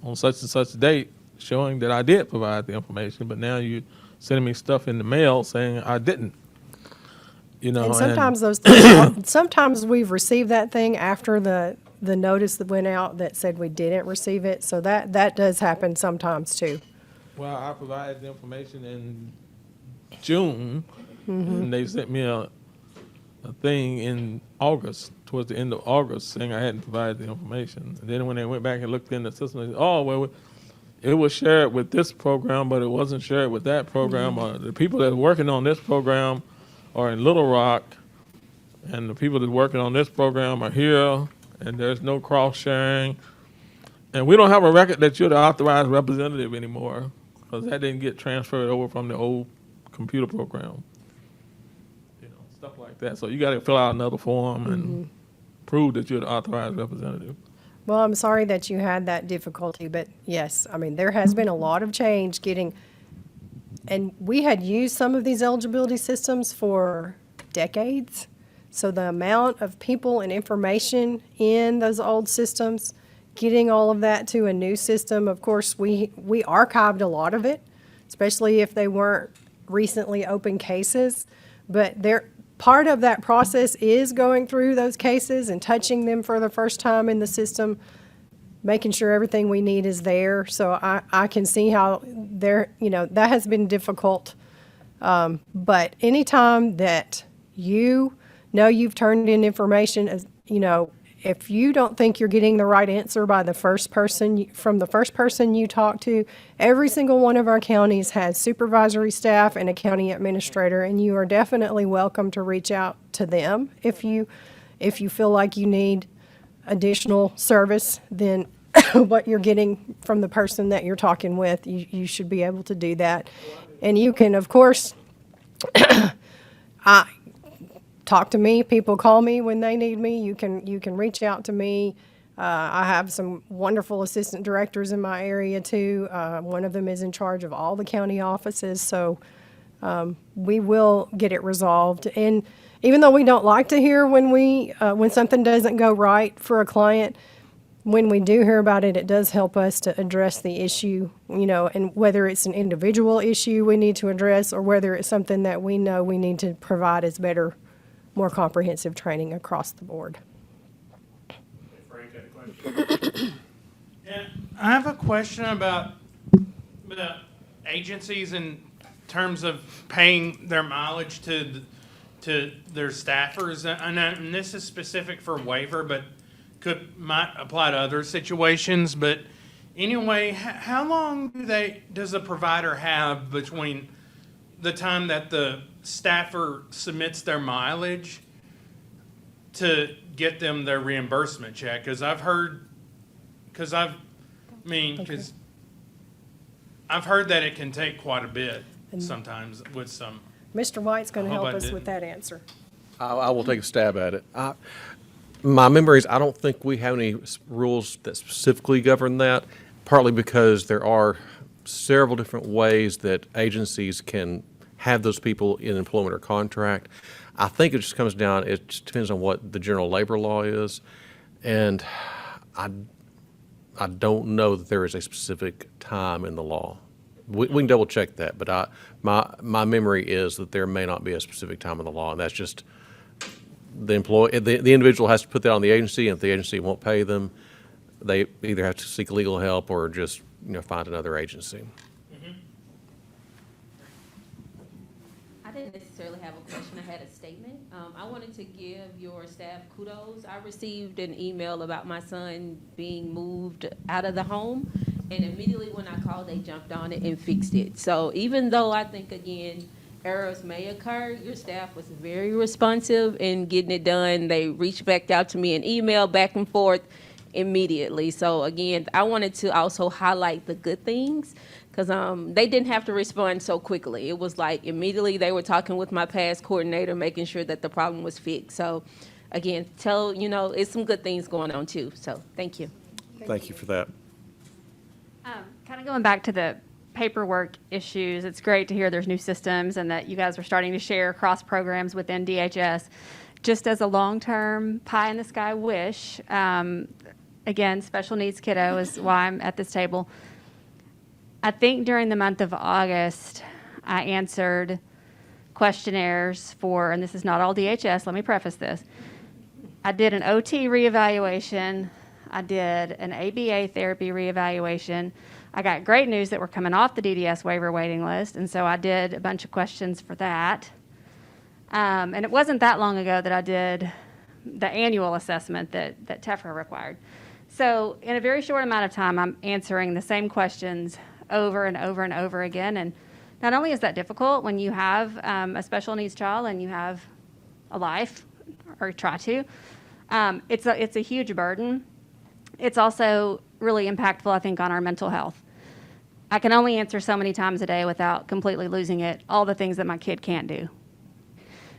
on such and such date showing that I did provide the information, but now you're sending me stuff in the mail saying I didn't. You know, and sometimes those things, sometimes we've received that thing after the notice that went out that said we didn't receive it. So that does happen sometimes too. Well, I provided the information in June, and they sent me a thing in August, towards the end of August, saying I hadn't provided the information. And then when they went back and looked in the system, they said, oh, well, it was shared with this program, but it wasn't shared with that program. Or the people that are working on this program are in Little Rock, and the people that are working on this program are here, and there's no cross-sharing. And we don't have a record that you're the authorized representative anymore, because that didn't get transferred over from the old computer program. You know, stuff like that. So you got to fill out another form and prove that you're the authorized representative. Well, I'm sorry that you had that difficulty, but yes, I mean, there has been a lot of change and we had used some of these eligibility systems for decades. So the amount of people and information in those old systems, getting all of that to a new system, of course, we archived a lot of it, especially if they weren't recently open cases. But part of that process is going through those cases and touching them for the first time in the system, making sure everything we need is there. So I can see how that has been difficult. But anytime that you know you've turned in information, if you don't think you're getting the right answer by the first person you talk to, every single one of our counties has supervisory staff and a county administrator, and you are definitely welcome to reach out to them if you feel like you need additional service than what you're getting from the person that you're talking with. You should be able to do that. And you can, of course, talk to me. People call me when they need me. You can reach out to me. I have some wonderful assistant directors in my area too. One of them is in charge of all the county offices. So we will get it resolved. And even though we don't like to hear when something doesn't go right for a client, when we do hear about it, it does help us to address the issue, and whether it's an individual issue we need to address or whether it's something that we know we need to provide as better, more comprehensive training across the board. Frank had a question. Yeah, I have a question about agencies in terms of paying their mileage to their staffers, and this is specific for waiver, but might apply to other situations. But anyway, how long does the provider have between the time that the staffer submits their mileage to get them their reimbursement check? Because I've heard that it can take quite a bit sometimes with some. Mr. White's going to help us with that answer. I will take a stab at it. My memory is I don't think we have any rules that specifically govern that, partly because there are several different ways that agencies can have those people in employment or contract. I think it just comes down, it just depends on what the general labor law is. And I don't know that there is a specific time in the law. We can double check that, but my memory is that there may not be a specific time in the law, and that's just the individual has to put that on the agency, and if the agency won't pay them, they either have to seek legal help or just, find another agency. I didn't necessarily have a question, I had a statement. I wanted to give your staff kudos. I received an email about my son being moved out of the home, and immediately when I called, they jumped on it and fixed it. So even though I think, again, errors may occur, your staff was very responsive in getting it done. They reached back out to me in email, back and forth immediately. So again, I wanted to also highlight the good things, because they didn't have to respond so quickly. It was like immediately they were talking with my past coordinator, making sure that the problem was fixed. So again, it's some good things going on too. So thank you. Thank you for that. Kind of going back to the paperwork issues, it's great to hear there's new systems and that you guys are starting to share cross programs within DHS. Just as a long-term pie-in-the-sky wish, again, special needs kiddo is why I'm at this table. I think during the month of August, I answered questionnaires for, and this is not all DHS, let me preface this. I did an OT reevaluation. I did an ABA therapy reevaluation. I got great news that we're coming off the DDS waiver waiting list, and so I did a bunch of questions for that. And it wasn't that long ago that I did the annual assessment that TEFRA required. So in a very short amount of time, I'm answering the same questions over and over and over again. And not only is that difficult when you have a special needs child and you have a life, or try to, it's a huge burden. It's also really impactful, I think, on our mental health. I can only answer so many times a day without completely losing it, all the things that my kid can't do.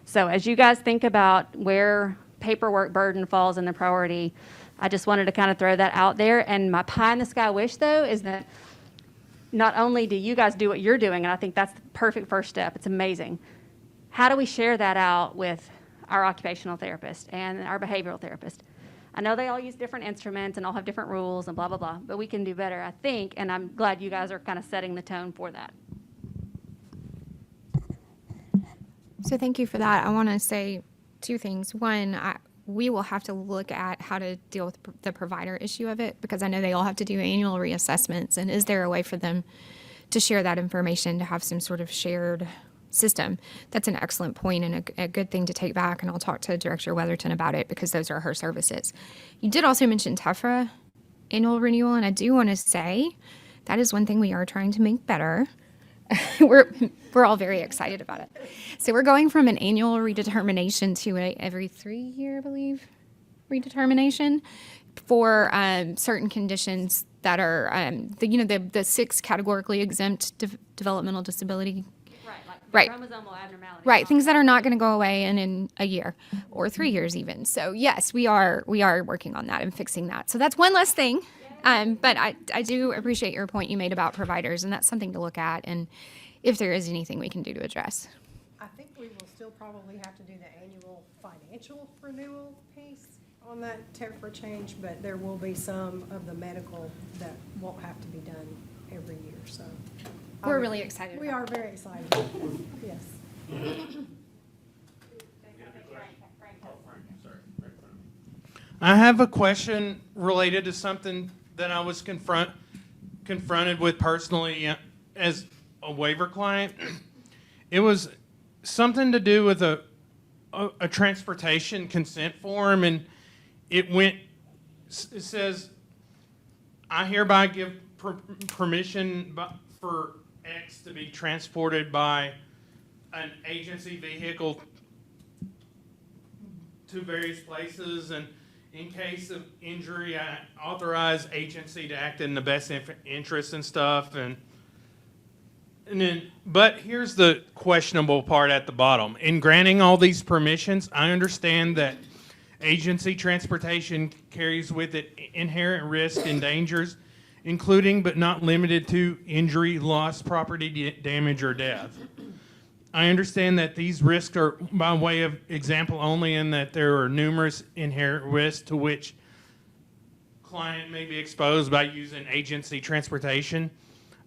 So as you guys think about where paperwork burden falls in the priority, I just wanted to kind of throw that out there. And my pie-in-the-sky wish, though, is that not only do you guys do what you're doing, and I think that's the perfect first step, it's amazing. How do we share that out with our occupational therapist and our behavioral therapist? I know they all use different instruments and all have different rules and blah, blah, blah, but we can do better, I think, and I'm glad you guys are kind of setting the tone for that. So thank you for that. I want to say two things. One, we will have to look at how to deal with the provider issue of it, because I know they all have to do annual reassessments. And is there a way for them to share that information, to have some sort of shared system? That's an excellent point and a good thing to take back. And I'll talk to Director Weatherton about it, because those are her services. You did also mention TEFRA annual renewal. And I do want to say that is one thing we are trying to make better. We're all very excited about it. So we're going from an annual redetermination to a every 3 year, I believe, redetermination for certain conditions that are the 6 categorically exempt developmental disability. Right. Chromosomal abnormality. Right, things that are not going to go away in a year or 3 years even. So yes, we are working on that and fixing that. So that's one less thing. But I do appreciate your point you made about providers, and that's something to look at, and if there is anything we can do to address. I think we will still probably have to do the annual financial renewal piece on that TEFRA change, but there will be some of the medical that won't have to be done every year, so. We're really excited. We are very excited, yes. I have a question related to something that I was confronted with personally as a waiver client. It was something to do with a transportation consent form, and it says, I hereby give permission for X to be transported by an agency vehicle to various places, and in case of injury, I authorize agency to act in the best interest and stuff. But here's the questionable part at the bottom. In granting all these permissions, I understand that agency transportation carries with it inherent risk and dangers, including but not limited to injury, loss, property damage, or death. I understand that these risks are by way of example only, and that there are numerous inherent risks to which client may be exposed by using agency transportation.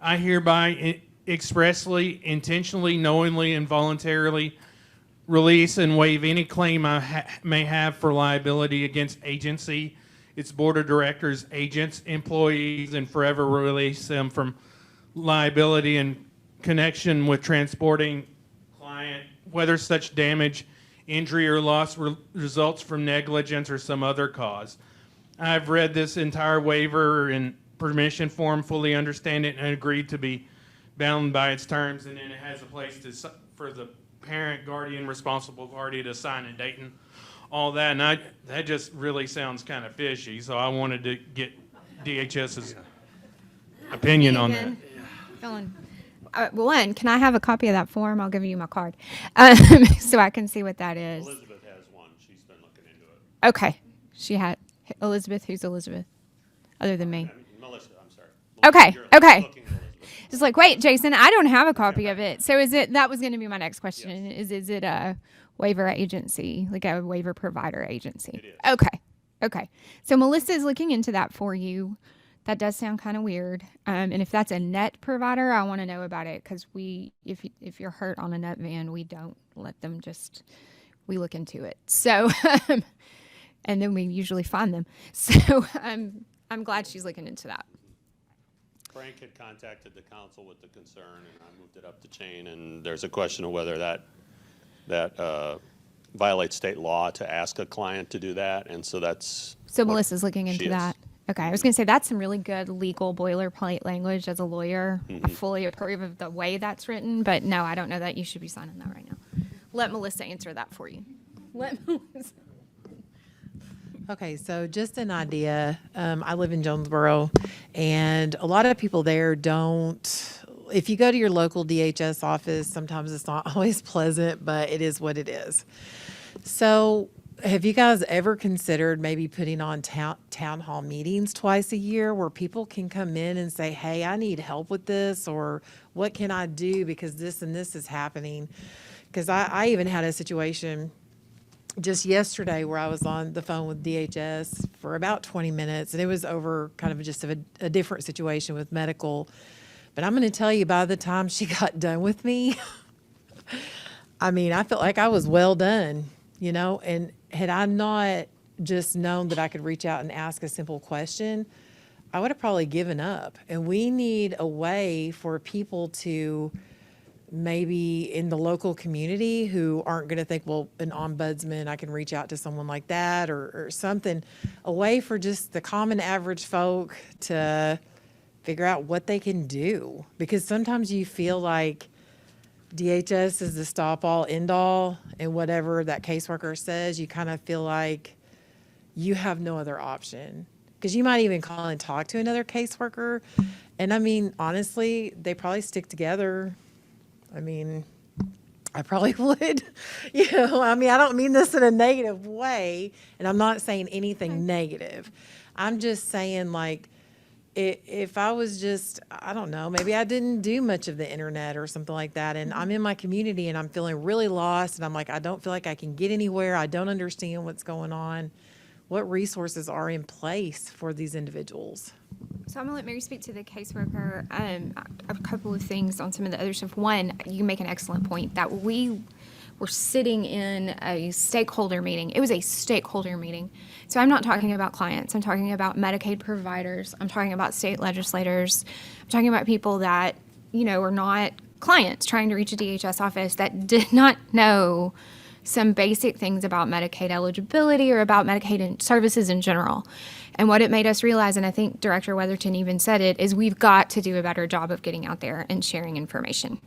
I hereby expressly, intentionally, knowingly, and voluntarily release and waive any claim I may have for liability against agency, its board of directors, agents, employees, and forever release them from liability in connection with transporting client, whether such damage, injury, or loss results from negligence or some other cause. I've read this entire waiver and permission form, fully understand it, and agreed to be bound by its terms, and then it has a place for the parent, guardian, responsible party to sign a date and all that, and that just really sounds kind of fishy, so I wanted to get DHS's opinion on that. One, can I have a copy of that form? I'll give you my card, so I can see what that is. Elizabeth has one. She's been looking into it. Okay, she had Elizabeth. Who's Elizabeth? Other than me. Melissa, I'm sorry. Okay, You're okay. looking at Elizabeth. Just like, wait, Jason, I don't have a copy of it. So is it? That was going to be my next question. Yes. Is it a waiver agency, like a waiver provider agency? It is. Okay. So Melissa is looking into that for you. That does sound kind of weird. And if that's a net provider, I want to know about it, because if you're hurt on a net van, we don't let them we look into it. So, and then we usually find them. So I'm glad she's looking into that. Frank had contacted the council with the concern, and I moved it up the chain, and there's a question of whether that violates state law to ask a client to do that, and so that's... So Melissa's looking into that. Okay, I was going to say that's some really good legal boilerplate language as a lawyer. I fully approve of the way that's written, but no, I don't know that you should be signing that right now. Let Melissa answer that for you. Let Melissa... Okay, so just an idea. I live in Jonesboro, and a lot of people there don't. If you go to your local DHS office, sometimes it's not always pleasant, but it is what it is. So have you guys ever considered maybe putting on town hall meetings twice a year where people can come in and say, hey, I need help with this, or what can I do because this and this is happening? Because I even had a situation just yesterday where I was on the phone with DHS for about 20 minutes, and it was over kind of just a different situation with medical. But I'm going to tell you, by the time she got done with me, I mean, I felt like I was well done, and had I not just known that I could reach out and ask a simple question, I would have probably given up. And we need a way for people to maybe in the local community who aren't going to think, well, an ombudsman, I can reach out to someone like that, or something, a way for just the common average folk to figure out what they can do. Because sometimes you feel like DHS is the stop all end all, and whatever that caseworker says, you kind of feel like you have no other option. Because you might even call and talk to another caseworker. And I mean, honestly, they probably stick together. I mean, I probably would, I mean, I don't mean this in a negative way, and I'm not saying anything negative. I'm just saying, like, if I was just, I don't know, maybe I didn't do much of the internet or something like that, and I'm in my community and I'm feeling really lost, and I'm like, I don't feel like I can get anywhere. I don't understand what's going on. What resources are in place for these individuals? So I'm going to let Mary speak to the caseworker. A couple of things on some of the other stuff. One, you make an excellent point that we were sitting in a stakeholder meeting. It was a stakeholder meeting. So I'm not talking about clients. I'm talking about Medicaid providers. I'm talking about state legislators. I'm talking about people that, are not clients trying to reach a DHS office that did not know some basic things about Medicaid eligibility or about Medicaid services in general. And what it made us realize, and I think Director Weatherton even said it, is we've got to do a better job of getting out there and sharing information.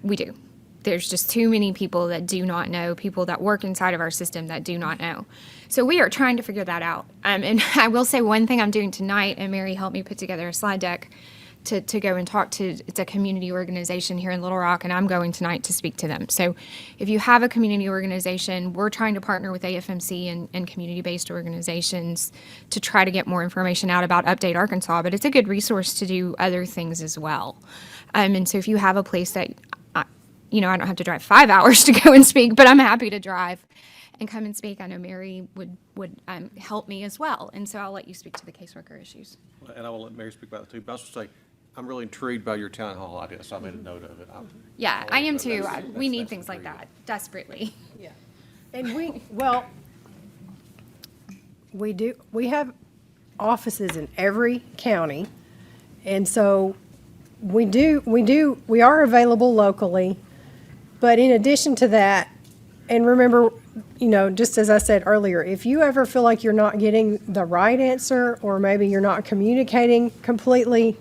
We do. There's just too many people that do not know, people that work inside of our system that do not know. So we are trying to figure that out. And I will say one thing I'm doing tonight, and Mary helped me put together a slide deck to go and talk to, it's a community organization here in Little Rock, and I'm going tonight to speak to them. So if you have a community organization, we're trying to partner with AFMC and community-based organizations to try to get more information out about Update Arkansas, but it's a good resource to do other things as well. And so if you have a place that you know, I don't have to drive 5 hours to go and speak, but I'm happy to drive and come and speak. I know Mary would help me as well. And so I'll let you speak to the caseworker issues. And I will let Mary speak about it too, but I was going to say, I'm really intrigued by your town hall idea, so I made a note of it. Yeah, I am too. We need that's things like pretty that desperately. Yeah. And we have offices in every county. And so we are available locally. But in addition to that, and remember, you know, just as I said earlier, if you ever feel like you're not getting the right answer, or maybe you're not communicating completely,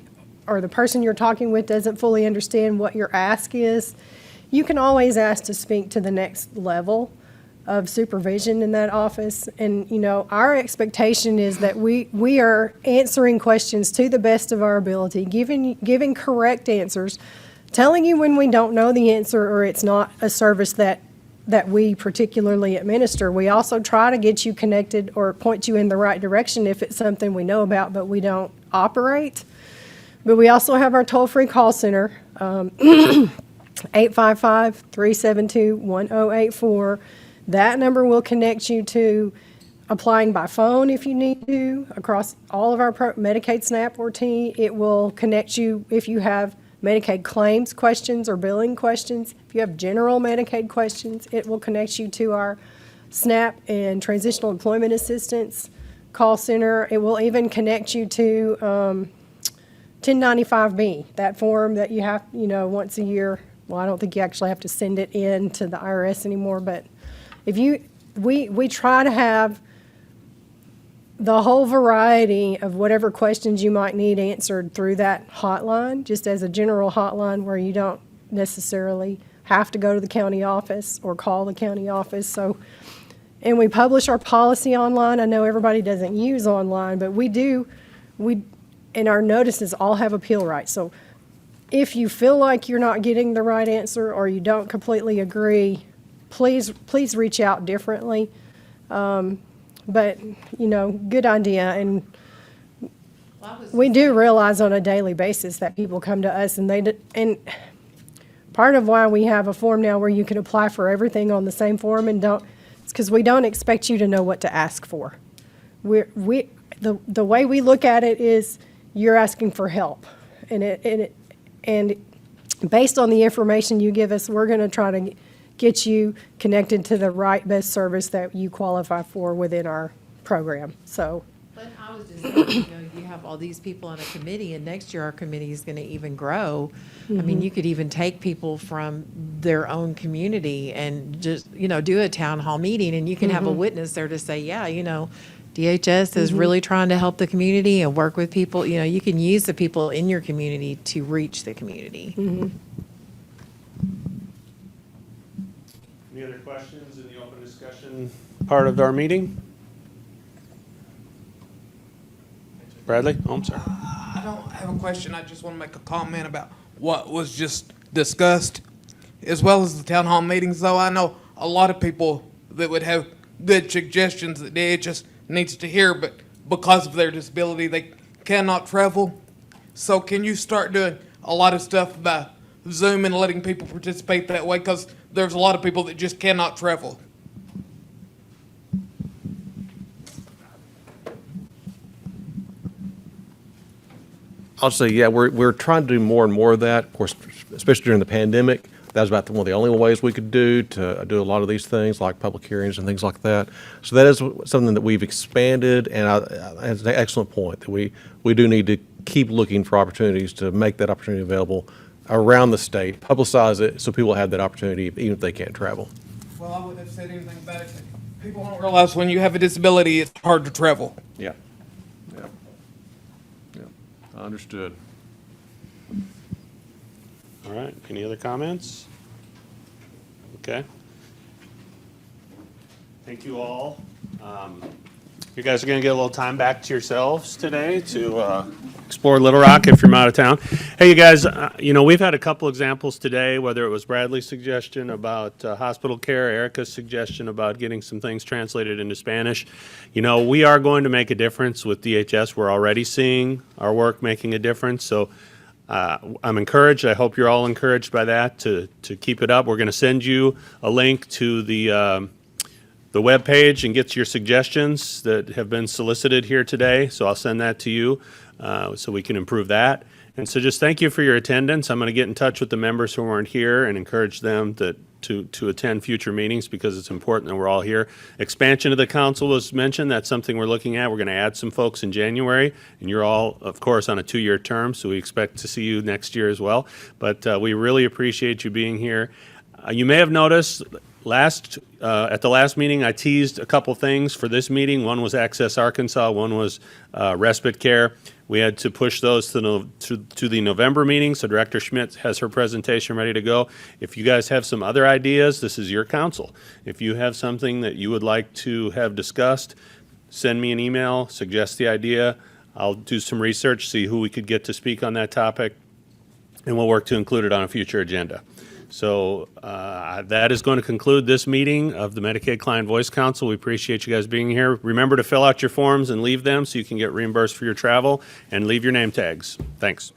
or the person you're talking with doesn't fully understand what your ask is, you can always ask to speak to the next level of supervision in that office. And, you know, our expectation is that we are answering questions to the best of our ability, giving correct answers, telling you when we don't know the answer or it's not a service that we particularly administer. We also try to get you connected or point you in the right direction if it's something we know about but we don't operate. But we also have our toll-free call center, 855-372-1084. That number will connect you to applying by phone if you need to, across all of our Medicaid, SNAP, or T. It will connect you if you have Medicaid claims questions or billing questions. If you have general Medicaid questions, it will connect you to our SNAP and Transitional Employment Assistance call center. It will even connect you to 1095B, that form that you have, you know, once a year. Well, I don't think you actually have to send it in to the IRS anymore, but we try to have the whole variety of whatever questions you might need answered through that hotline, just as a general hotline where you don't necessarily have to go to the county office or call the county office. So, and we publish our policy online. I know everybody doesn't use online, but we do. And our notices all have appeal rights. So if you feel like you're not getting the right answer or you don't completely agree, please reach out differently. But, you know, good idea. And we do realize on a daily basis that people come to us and part of why we have a form now where you can apply for everything on the same form and it's because we don't expect you to know what to ask for. The way we look at it is you're asking for help. And based on the information you give us, we're going to try to get you connected to the right best service that you qualify for within our program. So. But I was just saying, you know, you have all these people on a committee, and next year our committee is going to even grow. I mean, you could even take people from their own community and just, you know, do a town hall meeting, and you can have a witness there to say, yeah, you know, DHS is really trying to help the community and work with people. You know, you can use the people in your community to reach the community. Any other questions in the open discussion part of our meeting? Bradley? Oh, I'm sorry. I don't have a question. I just want to make a comment about what was just discussed, as well as the town hall meetings, though. I know a lot of people that would have good suggestions that DHS needs to hear, but because of their disability, they cannot travel. So can you start doing a lot of stuff by Zoom and letting people participate that way? Because there's a lot of people that just cannot travel. I'll say, yeah, we're trying to do more and more of that. Of course, especially during the pandemic, that was about one of the only ways we could do a lot of these things, like public hearings and things like that. So that is something that we've expanded, and it's an excellent point that we do need to keep looking for opportunities to make that opportunity available around the state, publicize it so people have that opportunity even if they can't travel. Well, I wouldn't have said anything about it. People don't realize when you have a disability, it's hard to travel. Yeah. Understood. All right. Any other comments? Okay. Thank you all. You guys are going to get a little time back to yourselves today to explore Little Rock if you're out of town. Hey, you guys, you know, we've had a couple examples today, whether it was Bradley's suggestion about hospital care, Erica's suggestion about getting some things translated into Spanish. You know, we are going to make a difference with DHS. We're already seeing our work making a difference. So I'm encouraged. I hope you're all encouraged by that to keep it up. We're going to send you a link to the webpage and get your suggestions that have been solicited here today. So I'll send that to you so we can improve that. And so just thank you for your attendance. I'm going to get in touch with the members who weren't here and encourage them to attend future meetings because it's important that we're all here. Expansion of the council was mentioned. That's something we're looking at. We're going to add some folks in January, and you're all, of course, on a 2-year term, so we expect to see you next year as well. But we really appreciate you being here. You may have noticed at the last meeting, I teased a couple things for this meeting. One was Access Arkansas, one was respite care. We had to push those to the November meeting, so Director Schmidt has her presentation ready to go. If you guys have some other ideas, this is your council. If you have something that you would like to have discussed, send me an email, suggest the idea. I'll do some research, see who we could get to speak on that topic, and we'll work to include it on a future agenda. So that is going to conclude this meeting of the Medicaid Client Voice Council. We appreciate you guys being here. Remember to fill out your forms and leave them so you can get reimbursed for your travel, and leave your name tags. Thanks.